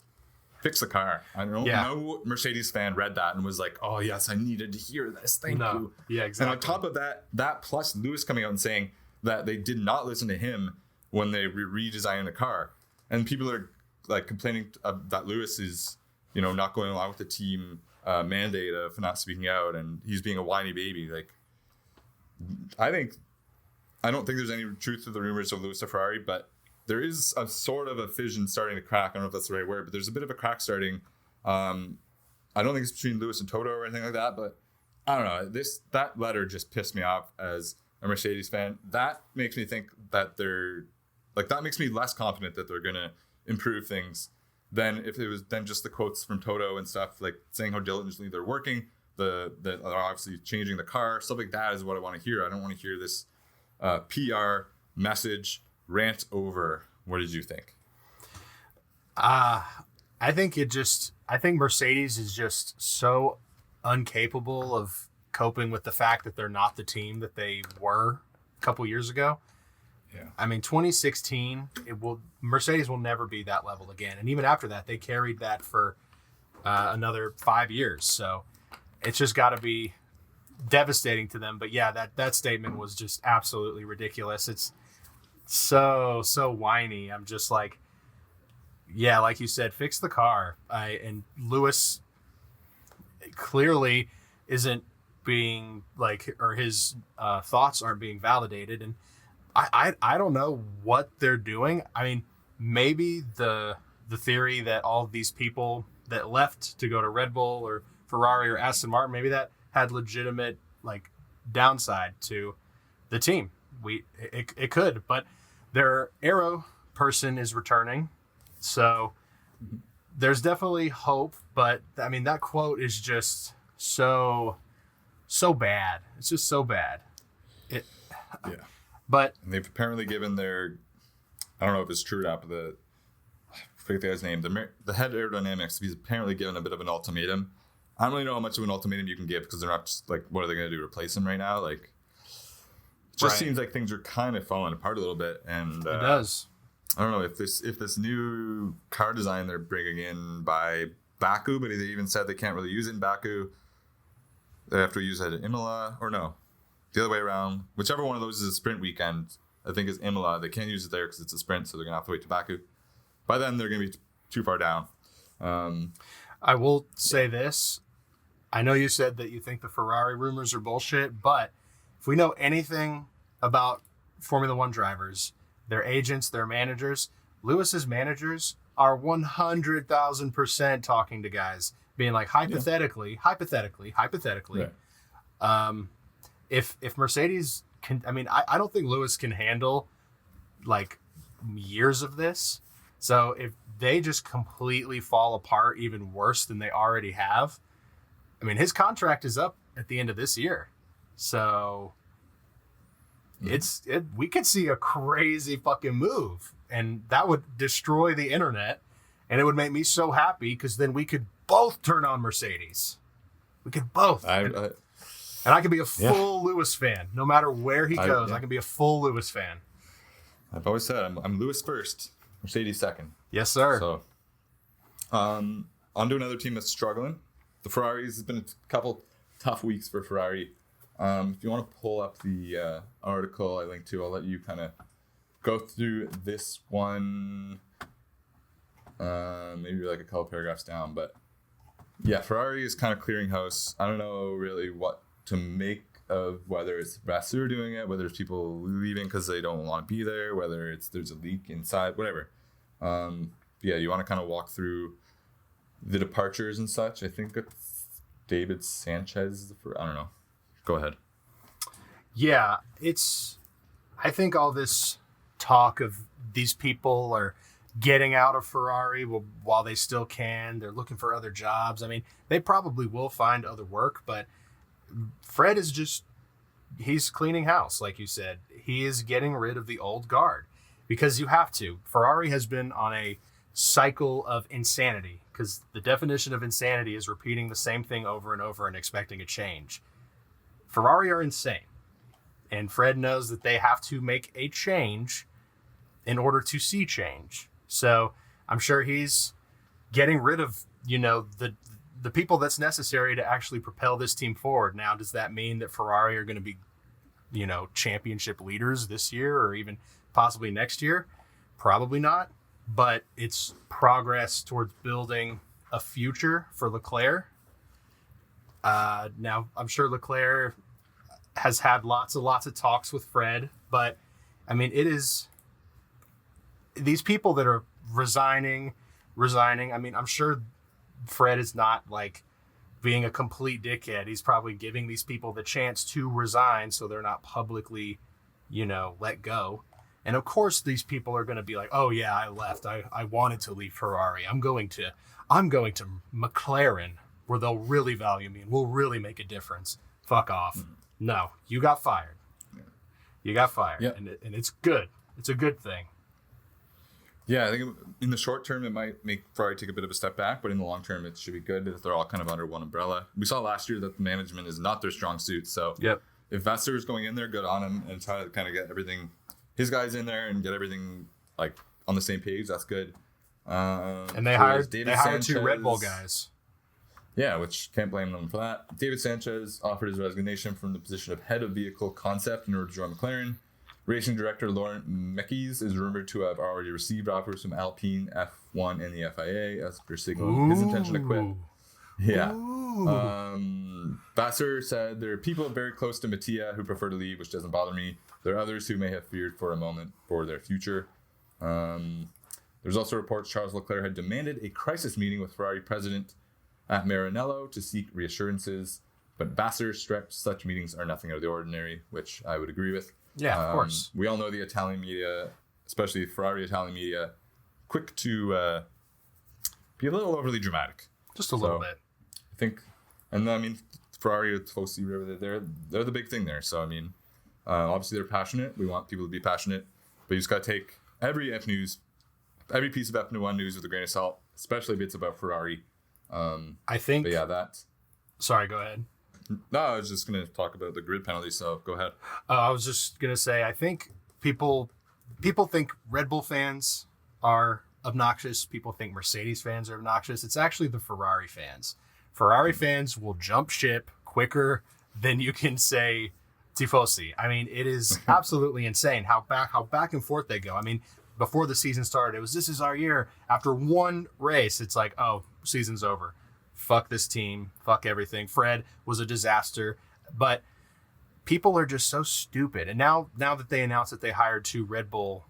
fix the car. I don't no Mercedes fan read that and was like, oh yes, I needed to hear this. Thank you. Yeah, exactly. And on top of that plus Lewis coming out and saying that they did not listen to him when they redesigned the car. And people are like complaining that Lewis is, not going along with the team mandate of not speaking out and he's being a whiny baby. Like, I don't think there's any truth to the rumors of Lewis to Ferrari, but there is a sort of a fission starting to crack. I don't know if that's the right word, but there's a bit of a crack starting. I don't think it's between Lewis and Toto or anything like that, but I don't know. That letter just pissed me off as a Mercedes fan. That makes me think that that makes me less confident that they're going to improve things than if it was then just the quotes from Toto and stuff, like saying how diligently they're working, that are obviously changing the car. Stuff like that is what I want to hear. I don't want to hear this PR message rant over. What did you think? I think Mercedes is just so incapable of coping with the fact that they're not the team that they were a couple years ago. Yeah. I mean, 2016, Mercedes will never be that level again. And even after that, they carried that for another 5 years. So it's just got to be devastating to them. But yeah, that statement was just absolutely ridiculous. It's so whiny. I'm just like, yeah, like you said, fix the car. And Lewis clearly isn't being like, or his thoughts aren't being validated. And I don't know what they're doing. I mean, maybe the theory that all of these people that left to go to Red Bull or Ferrari or Aston Martin, maybe that had legitimate like downside to the team. It could, but their aero person is returning, so there's definitely hope. But I mean, that quote is just so bad. It's just so bad. Yeah. But and they've apparently given their, I don't know if it's true or not, but I forget the guy's name, the head aerodynamics, he's apparently given a bit of an ultimatum. I don't really know how much of an ultimatum you can give because they're not just like, what are they going to do, replace him right now? Like, it just seems like things are kind of falling apart a little bit. And it does. I don't know if this new car design they're bringing in by Baku, but they even said they can't really use it in Baku. They have to use it at Imola, or no, the other way around. Whichever one of those is a sprint weekend, I think, is Imola. They can't use it there because it's a sprint, so they're going to have to wait to Baku. By then, they're going to be too far down. I will say this. I know you said that you think the Ferrari rumors are bullshit, but if we know anything about Formula One drivers, their agents, their managers, Lewis's managers are 100,000% talking to guys, being like, hypothetically, Yeah. if Mercedes can, I mean, I don't think Lewis can handle like years of this. So if they just completely fall apart even worse than they already have, I mean, his contract is up at the end of this year. So we could see a crazy fucking move, and that would destroy the internet, and it would make me so happy because then we could both turn on Mercedes. We could both. And I could be a full Lewis fan. No matter where he goes, I can be a full Lewis fan. I've always said I'm Lewis first, Mercedes second. Yes, sir. So, on to another team that's struggling. The Ferraris. Has been a couple tough weeks for Ferrari. If you want to pull up the article I linked to, I'll let you kind of go through this one. Maybe like a couple paragraphs down, but yeah, Ferrari is kind of clearing house. I don't know really what to make of whether it's Vasseur doing it, whether it's people leaving because they don't want to be there, whether it's there's a leak inside, whatever. Yeah, you want to kind of walk through the departures and such. I think it's David Sanchez. I don't know. Go ahead. Yeah, I think all this talk of these people are getting out of Ferrari while they still can. They're looking for other jobs. I mean, they probably will find other work, but Fred is he's cleaning house, like you said. He is getting rid of the old guard because you have to. Ferrari has been on a cycle of insanity because the definition of insanity is repeating the same thing over and over and expecting a change. Ferrari are insane, and Fred knows that they have to make a change in order to see change. So I'm sure he's getting rid of, the people that's necessary to actually propel this team forward. Now, does that mean that Ferrari are going to be, championship leaders this year or even possibly next year? Probably not, but it's progress towards building a future for Leclerc. Now, I'm sure Leclerc has had lots of talks with Fred, but I mean, it is these people that are resigning. I mean, I'm sure Fred is not like being a complete dickhead. He's probably giving these people the chance to resign so they're not publicly, let go. And of course, these people are going to be like, oh yeah, I left. I wanted to leave Ferrari. I'm going to McLaren where they'll really value me and will really make a difference. Fuck off. Mm-hmm. No, you got fired. Yeah. You got fired. Yep. And it's good. It's a good thing. Yeah, I think in the short term, it might make Ferrari take a bit of a step back, but in the long term, it should be good that they're all kind of under one umbrella. We saw last year that the management is not their strong suit. So if Vasseur is going in there, good on him and try to kind of get everything, his guys in there and get everything like on the same page. That's good. And they hired two Red Bull guys. Yeah, which can't blame them for that. David Sanchez offered his resignation from the position of head of vehicle concept in order to join McLaren. Racing director Laurent Mekies is rumored to have already received offers from Alpine, F1, and the FIA as per signaling his intention to quit. Yeah. Vasseur said there are people very close to Mattia who prefer to leave, which doesn't bother me. There are others who may have feared for a moment for their future. There's also reports Charles Leclerc had demanded a crisis meeting with Ferrari president at Maranello to seek reassurances, but Vasseur stressed such meetings are nothing out of the ordinary, which I would agree with. Yeah, of course. We all know the Italian media, especially Ferrari Italian media, quick to be a little overly dramatic. Just a little bit. I think, and I mean, Ferrari, Tifosi, whatever, they're the big thing there. So, I mean, obviously they're passionate. We want people to be passionate, but you just got to take every piece of F1 news with a grain of salt, especially if it's about Ferrari. I think. But yeah, Sorry, go ahead. No, I was just going to talk about the grid penalty, so go ahead. I was just going to say, I think people think Red Bull fans are obnoxious. People think Mercedes fans are obnoxious. It's actually the Ferrari fans. Ferrari fans will jump ship quicker than you can say Tifosi. I mean, it is absolutely insane how back and forth they go. I mean, before the season started, it was this is our year. After one race, it's like, oh, season's over. Fuck this team. Fuck everything. Fred was a disaster. But people are just so stupid. And now that they announced that they hired 2 Red Bull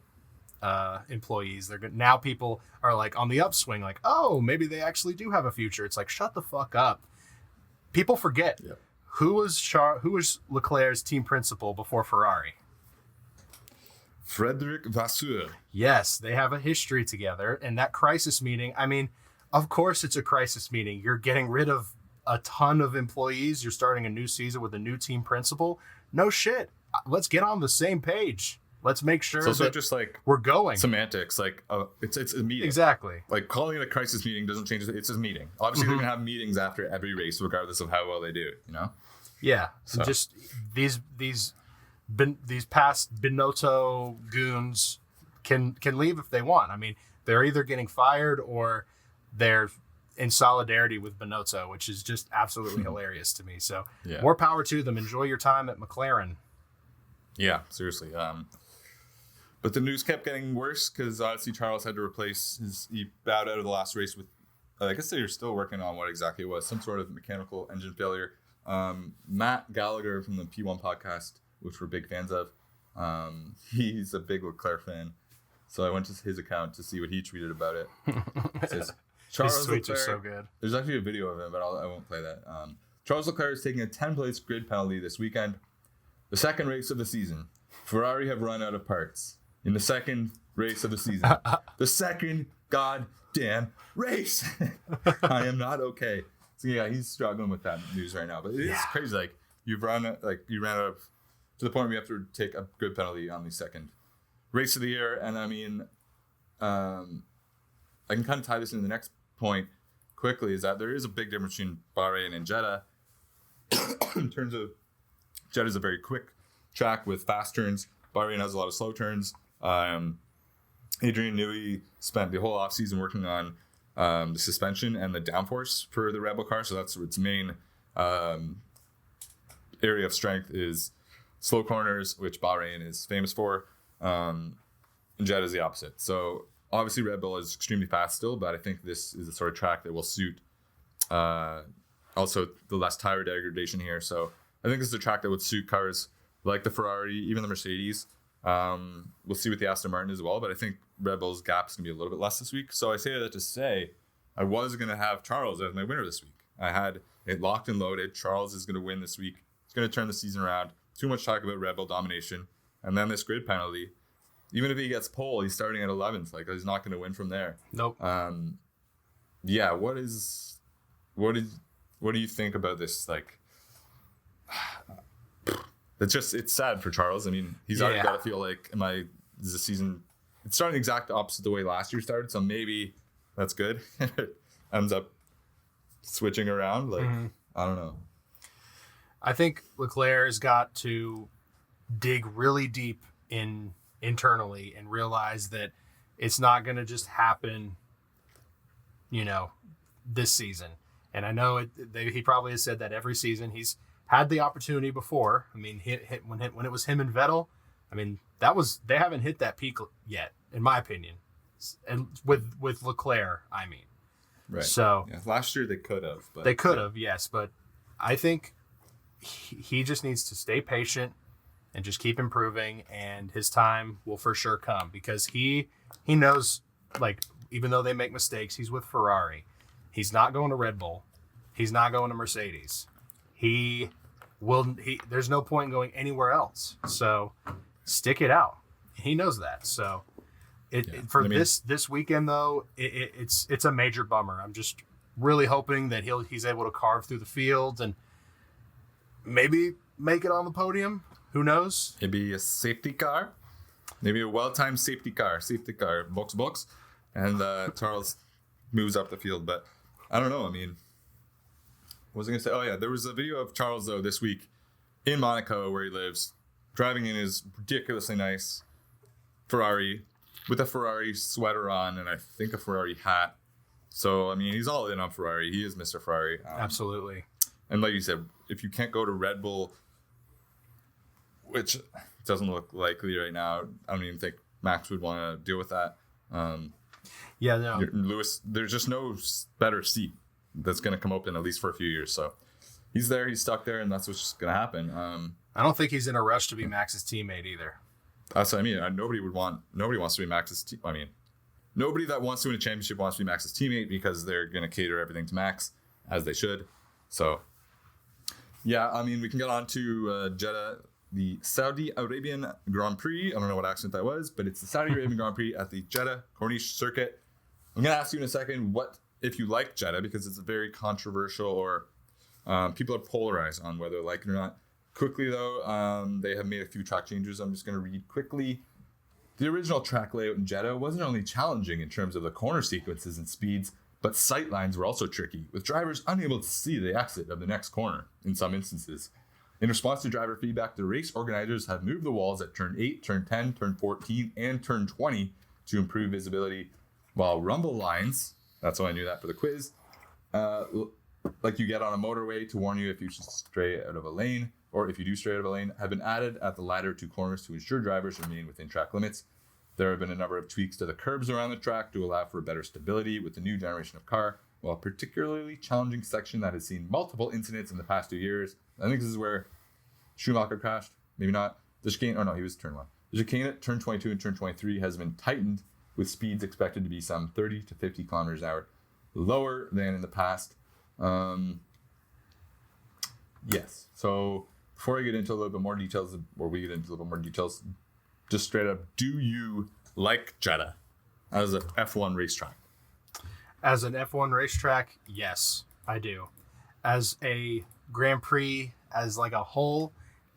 employees, now people are like on the upswing, like, oh, maybe they actually do have a future. It's like, shut the fuck up. People forget who was Leclerc's team principal before Ferrari. Frederic Vasseur. Yes, they have a history together, and that crisis meeting. I mean, of course it's a crisis meeting. You're getting rid of a ton of employees. You're starting a new season with a new team principal. No shit. Let's get on the same page. Let's make sure So that just like we're going. semantics, like it's a meeting. Exactly. Like calling it a crisis meeting doesn't change it. It's a meeting. Obviously, they're gonna have meetings after every race, regardless of how well they do. You know. Yeah. So. Just these past Binotto goons can leave if they want. I mean, they're either getting fired or they're in solidarity with Binotto, which is just absolutely hilarious to me. So more power to them. Enjoy your time at McLaren. Yeah, seriously. But the news kept getting worse because obviously Charles had to replace he bowed out of the last race with, I guess they're still working on what exactly it was, some sort of mechanical engine failure. Matt Gallagher from the P1 podcast, which we're big fans of, he's a big Leclerc fan. So I went to his account to see what he tweeted about it. It says, Charles His tweets Leclerc, are so good. There's actually a video of him, but I won't play that. Charles Leclerc is taking a 10-place grid penalty this weekend. The second race of the season. Ferrari have run out of parts. In the second race of the season. The second goddamn race. I am not okay. So yeah, he's struggling with that news right now. But it is crazy. Like you ran out of to the point where you have to take a grid penalty on the second race of the year. And I mean, I can kind of tie this into the next point quickly, is that there is a big difference between Bahrain and Jeddah in terms of Jeddah is a very quick track with fast turns. Bahrain has a lot of slow turns. Adrian Newey spent the whole offseason working on the suspension and the downforce for the Red Bull car. So that's its main area of strength is slow corners, which Bahrain is famous for. And Jeddah is the opposite. So obviously Red Bull is extremely fast still, but I think this is the sort of track that will suit also the less tire degradation here. So I think this is a track that would suit cars like the Ferrari, even the Mercedes. We'll see with the Aston Martin as well, but I think Red Bull's gap is going to be a little bit less this week. So I say that to say I was going to have Charles as my winner this week. I had it locked and loaded. Charles is going to win this week. He's going to turn the season around. Too much talk about Red Bull domination. And then this grid penalty. Even if he gets pole, he's starting at 11th. Like, he's not going to win from there. Nope. Yeah, what do you think about this? Like, it's sad for Charles. I mean, he's already got to feel like, is the season, it's starting the exact opposite the way last year started, so maybe that's good. It ends up switching around. Like, I don't know. I think Leclerc has got to dig really deep internally and realize that it's not going to just happen, this season. And I know he probably has said that every season. He's had the opportunity before. I mean, when it was him and Vettel, I mean, they haven't hit that peak yet, in my opinion. And with Leclerc, I mean. Right. So last year they could have. They could have, yes, but I think he just needs to stay patient and just keep improving, and his time will for sure come, because he knows, like, even though they make mistakes, he's with Ferrari. He's not going to Red Bull. He's not going to Mercedes. There's no point in going anywhere else. So stick it out. He knows that. So this weekend though, it's a major bummer. I'm just really hoping that he's able to carve through the field and maybe make it on the podium. Who knows? Maybe a safety car. Maybe a well-timed safety car. Box. And Charles moves up the field. But I don't know. I mean, what was I going to say? Oh, yeah. There was a video of Charles, though, this week in Monaco, where he lives, driving in his ridiculously nice Ferrari with a Ferrari sweater on and I think a Ferrari hat. So, I mean, he's all in on Ferrari. He is Mr. Ferrari. Absolutely. And like you said, if you can't go to Red Bull which doesn't look likely right now. I don't even think Max would want to deal with that. Yeah, no. Lewis, there's just no better seat that's going to come open at least for a few years. So he's there, he's stuck there, and that's what's just going to happen. I don't think he's in a rush to be Max's teammate either. That's what I mean. Nobody wants to be Max's team. I mean, nobody that wants to win a championship wants to be Max's teammate because they're going to cater everything to Max, as they should. So, yeah, I mean, we can get on to Jeddah, the Saudi Arabian Grand Prix. I don't know what accent that was, but it's the Saudi Arabian Grand Prix at the Jeddah Corniche circuit. I'm going to ask you in a second what if you like Jeddah, because it's a very controversial, or people are polarized on whether they like it or not. Quickly, though, they have made a few track changes. I'm just going to read quickly. The original track layout in Jeddah wasn't only challenging in terms of the corner sequences and speeds, but sight lines were also tricky, with drivers unable to see the exit of the next corner in some instances. In response to driver feedback, the race organizers have moved the walls at turn 8, turn 10, turn 14, and turn 20 to improve visibility, while rumble lines, that's why I knew that for the quiz, like you get on a motorway to warn you if you should stray out of a lane, or if you do stray out of a lane, have been added at the latter two corners to ensure drivers remain within track limits. There have been a number of tweaks to the curbs around the track to allow for better stability with the new generation of car, while a particularly challenging section that has seen multiple incidents in the past 2 years. I think this is where Schumacher crashed, maybe not. The chicane, he was turn 1. The chicane at turn 22 and turn 23 has been tightened, with speeds expected to be some 30 to 50 kilometers an hour lower than in the past. Yes, so before I get into a little bit more details, just straight up, do you like Jeddah as an F1 racetrack? As an F1 racetrack, yes, I do. As a Grand Prix, as like a whole,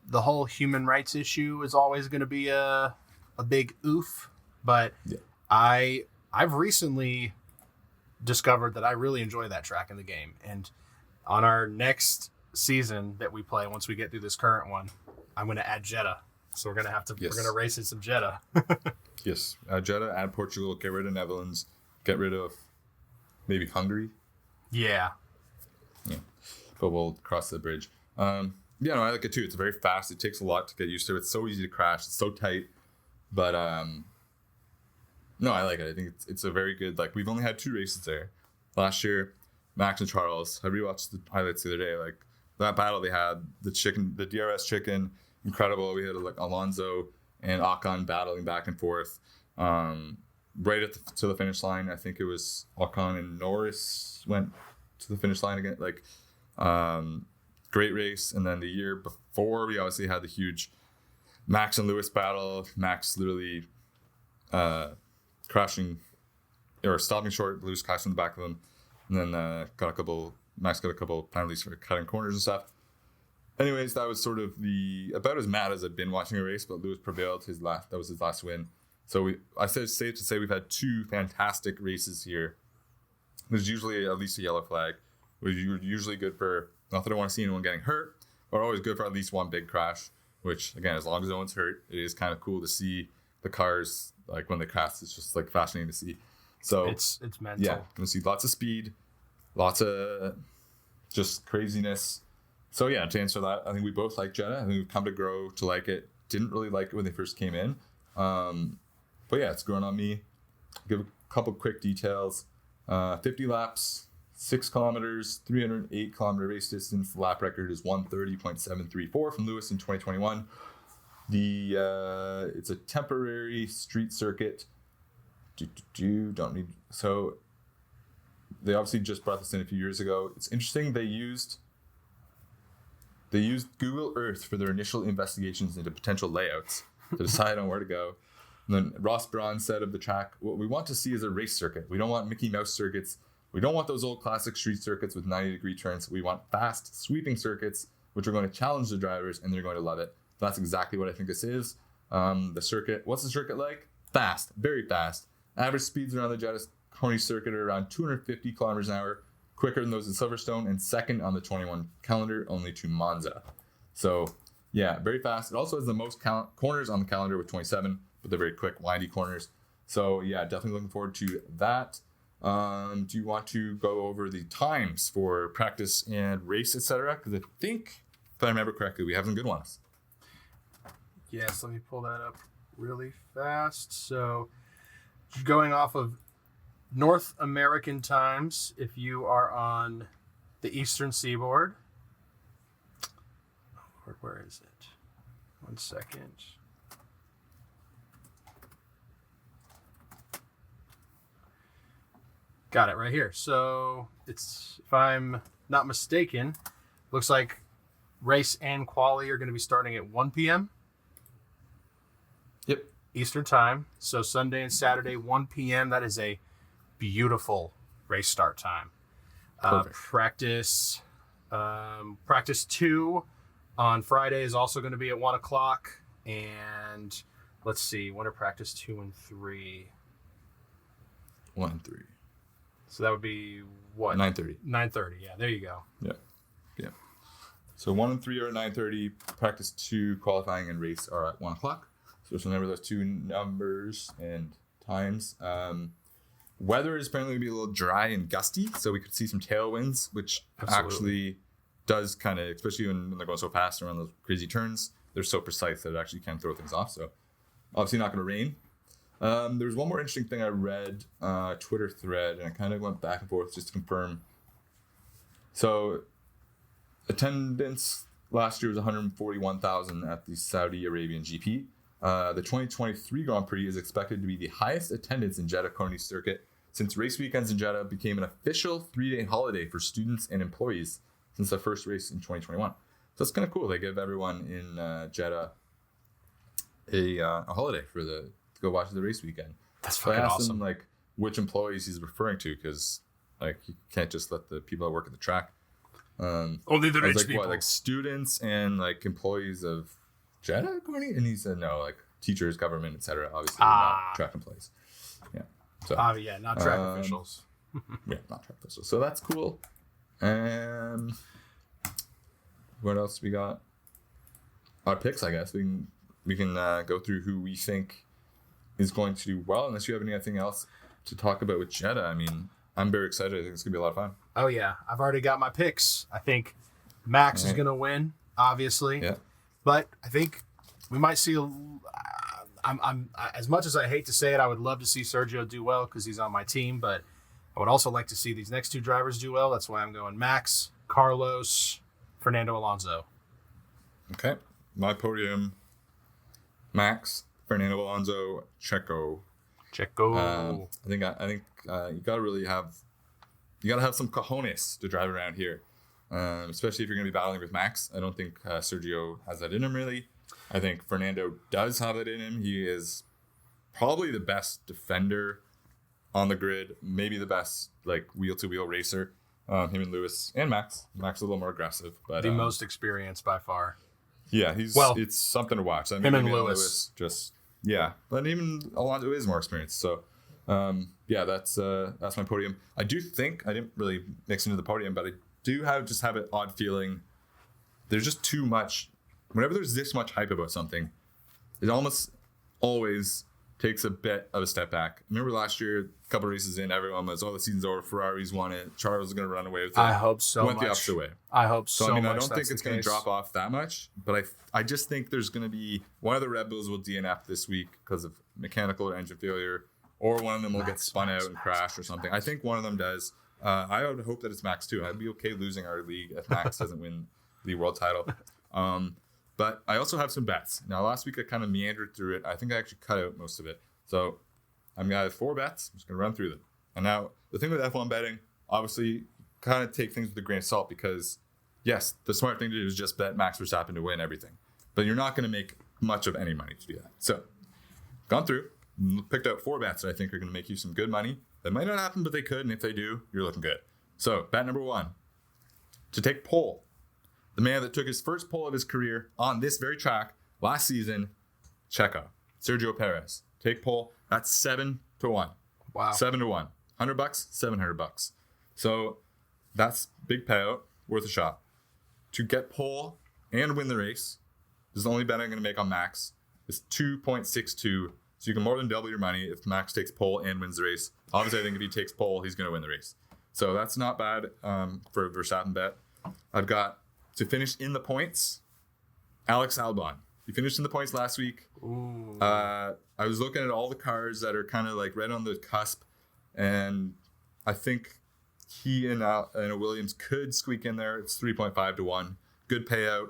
the whole human rights issue is always going to be a big oof. But yeah. I've recently discovered that I really enjoy that track in the game. And on our next season that we play, once we get through this current one, I'm going to add Jeddah. So we're going to race in some Jeddah. Yes. Jeddah, add Portugal, get rid of Netherlands, get rid of maybe Hungary. Yeah. But we'll cross the bridge. I like it too. It's very fast. It takes a lot to get used to. It's so easy to crash. It's so tight. But no, I like it. I think it's a very good, like, we've only had 2 races there. Last year, Max and Charles, I rewatched the highlights the other day. Like, that battle they had, the DRS chicken, incredible. We had like Alonso and Ocon battling back and forth. Right to the finish line, I think it was Ocon and Norris went to the finish line again. Like, great race. And then the year before, we obviously had the huge Max and Lewis battle. Max literally crashing or stopping short. Lewis crashed in the back of him, and then Max got a couple penalties for cutting corners and stuff. Anyways, that was sort of about as mad as I've been watching a race, but Lewis prevailed. That was his last win. So I said it's safe to say we've had 2 fantastic races here. There's usually at least a yellow flag. We're usually good for, not that I want to see anyone getting hurt, but always good for at least one big crash, which, again, as long as no one's hurt, it is kind of cool to see the cars, like, when they crash. It's just, like, fascinating to see. So it's mental. Yeah, we see lots of speed, lots of just craziness. So, yeah, to answer that, I think we both like Jeddah. I think we've come to grow to like it. Didn't really like it when they first came in. But, yeah, it's grown on me. Give a couple quick details. 50 laps, 6 kilometers, 308 kilometer race distance. The lap record is 1:30.734 from Lewis in 2021. It's a temporary street circuit. So they obviously just brought this in a few years ago. It's interesting. They used Google Earth for their initial investigations into potential layouts to decide on where to go. And then Ross Braun said of the track, what we want to see is a race circuit. We don't want Mickey Mouse circuits. We don't want those old classic street circuits with 90-degree turns. We want fast, sweeping circuits, which are going to challenge the drivers, and they're going to love it. That's exactly what I think this is. The circuit, what's the circuit like? Fast, very fast. Average speeds around the Jeddah Corniche circuit are around 250 kilometers an hour, quicker than those in Silverstone, and second on the 21 calendar, only to Monza. So, yeah, very fast. It also has the most corners on the calendar with 27, but they're very quick, windy corners. So, yeah, definitely looking forward to that. Do you want to go over the times for practice and race, etc.? Because I think, if I remember correctly, we have some good ones. Yes, let me pull that up really fast. So, going off of North American times, if you are on the Eastern Seaboard. Where is it? 1 second. Got it right here. So it's, if I'm not mistaken, looks like race and quali are going to be starting at 1 p.m. Yep. Eastern time. So Sunday and Saturday, 1 p.m. That is a beautiful race start time. Practice 2 on Friday is also going to be at 1 o'clock. And let's see, when are practice 2 and 3? 1 and 3. So that would be what? 9:30. 9:30. Yeah, there you go. Yeah. So 1 and 3 are at 9:30. Practice 2, qualifying, and race are at 1 o'clock. So just remember those two numbers and times. Weather is apparently going to be a little dry and gusty, so we could see some tailwinds, which actually does kind of, especially when they're going so fast around those crazy turns, they're so precise that it actually can throw things off. So obviously not going to rain. There's one more interesting thing I read, Twitter thread, and I kind of went back and forth just to confirm. So attendance last year was 141,000 at the Saudi Arabian GP. The 2023 Grand Prix is expected to be the highest attendance in Jeddah Coney circuit since race weekends in Jeddah became an official 3-day holiday for students and employees since the first race in 2021. So it's kind of cool. They give everyone in Jeddah a holiday to go watch the race weekend. That's fucking awesome. I asked him like which employees he's referring to, because like you can't just let the people that work at the track. Only the rich people. What, like students and like employees of Jeddah, Corny? And he said no, like teachers, government, etc. Obviously, not track employees. Yeah. So. Not track officials. Yeah, not track officials. So that's cool. And what else we got? Our picks, I guess. We can go through who we think is going to do well. Unless you have anything else to talk about with Jeddah. I mean, I'm very excited. I think it's gonna be a lot of fun. Oh yeah, I've already got my picks. I think Max is gonna win, obviously. Yeah. But I think we might see. I'm as much as I hate to say it, I would love to see Sergio do well because he's on my team. But I would also like to see these next two drivers do well. That's why I'm going Max, Carlos, Fernando Alonso. Okay, my podium: Max, Fernando Alonso, Checo. I think you gotta have some cojones to drive around here, especially if you're gonna be battling with Max. I don't think Sergio has that in him really. I think Fernando does have it in him. He is probably the best defender on the grid, maybe the best like wheel-to-wheel racer. Him and Lewis and Max. Max is a little more aggressive, but the most experienced by far. Yeah, it's something to watch. I mean, him and Lewis but even Alonso is more experienced. So, that's my podium. I do think I didn't really mix into the podium, but I do have an odd feeling. There's just too much. Whenever there's this much hype about something, it almost always takes a bit of a step back. Remember last year, a couple of races in, everyone was, the season's over, Ferrari's won it, Charles is going to run away with it. I hope so Went much. the opposite way. I hope so much. I don't think it's going to drop off that much, but I just think there's going to be one of the Red Bulls will DNF this week because of mechanical or engine failure, or one of them will get spun out and crash or something. I think one of them does. I would hope that it's Max too. I'd be okay losing our league if Max doesn't win the world title. But I also have some bets. Now, last week I kind of meandered through it. I think I actually cut out most of it. So I'm going to have 4 bets. I'm just going to run through them. And now, the thing with F1 betting, obviously, kind of take things with a grain of salt because, yes, the smart thing to do is just bet Max Verstappen to win everything. But you're not going to make much of any money to do that. So, gone through, picked out 4 bets that I think are going to make you some good money. That might not happen, but they could. And if they do, you're looking good. So, bet number 1, to take pole. The man that took his first pole of his career on this very track last season, Checo, Sergio Perez. Take pole. That's 7-1. Wow. 7-1. $100, $700. So that's big payout, worth a shot. To get pole and win the race, this is the only bet I'm going to make on Max. Is 2.62. So you can more than double your money if Max takes pole and wins the race. Obviously, I think if he takes pole, he's going to win the race. So that's not bad for a Verstappen bet. I've got to finish in the points, Alex Albon. He finished in the points last week. Ooh. I was looking at all the cars that are kind of like right on the cusp, and I think he and a Williams could squeak in there. It's 3.5 to 1. Good payout.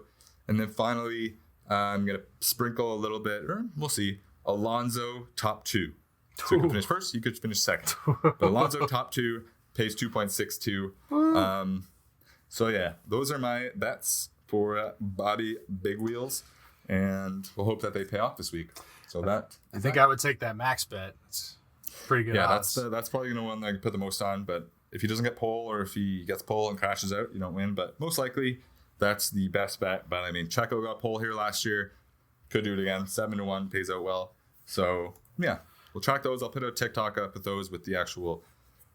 And then finally, I'm going to sprinkle a little bit, or we'll see, Alonso top 2. So he could finish first, he could finish second. But Alonso top 2 pays 2.62. So yeah, those are my bets for Bobby Big Wheels, and we'll hope that they pay off this week. So I think I would take that max bet. It's pretty good. Yeah, odds. that's probably the one that I can put the most on. But if he doesn't get pole, or if he gets pole and crashes out, you don't win. But most likely, that's the best bet. But I mean, Checo got pole here last year. Could do it again. 7 to 1 pays out well. So yeah, we'll track those. I'll put a TikTok up with those with the actual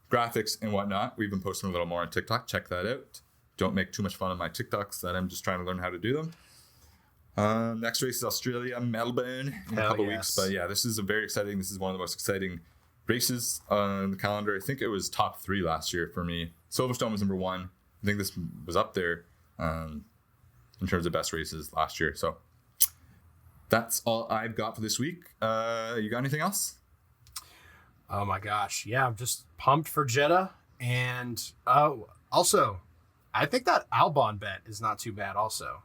graphics and whatnot. We've been posting a little more on TikTok. Check that out. Don't make too much fun of my TikToks that I'm just trying to learn how to do them. Next race is Australia, Melbourne in a couple weeks. But yeah, this is very exciting. This is one of the most exciting races on the calendar. I think it was top 3 last year for me. Silverstone was number 1. I think this was up there in terms of best races last year. So that's all I've got for this week. You got anything else? Oh my gosh. Yeah, I'm just pumped for Jeddah. And also, I think that Albon bet is not too bad also.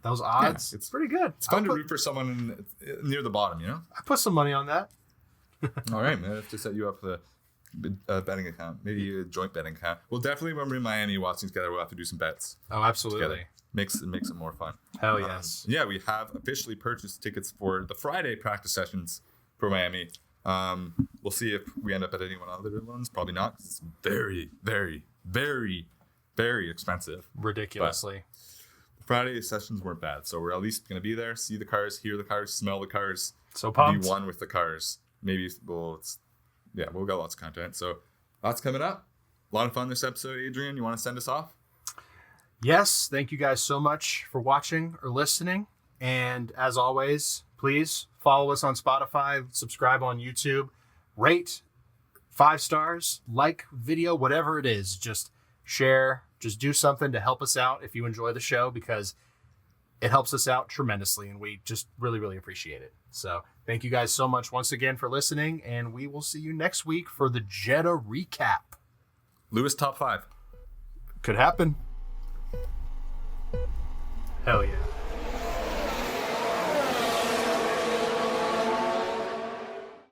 Those odds, Yeah, it's pretty good. It's fun to root for someone near the bottom, you know? I put some money on that. All right, man. I have to set you up with a betting account. Maybe a joint betting account. We'll definitely, when we're in Miami watching together, we'll have to do some bets. Oh, absolutely. Together. Makes it more fun. Hell yes. Yeah, we have officially purchased tickets for the Friday practice sessions for Miami. We'll see if we end up at any one of the other ones. Probably not, 'cause it's very, very, very, very expensive. Ridiculously. But Friday sessions weren't bad, so we're at least going to be there, see the cars, hear the cars, smell the cars. So pumped. Be one with the cars. Maybe we'll get lots of content. So lots coming up. A lot of fun this episode. Adrian, you want to send us off? Yes, thank you guys so much for watching or listening. And as always, please follow us on Spotify, subscribe on YouTube, rate 5 stars, like video, whatever it is. Just share, just do something to help us out if you enjoy the show, because it helps us out tremendously and we just really, really appreciate it. So thank you guys so much once again for listening, and we will see you next week for the Jeddah recap. Lewis top 5. Could happen. Hell yeah.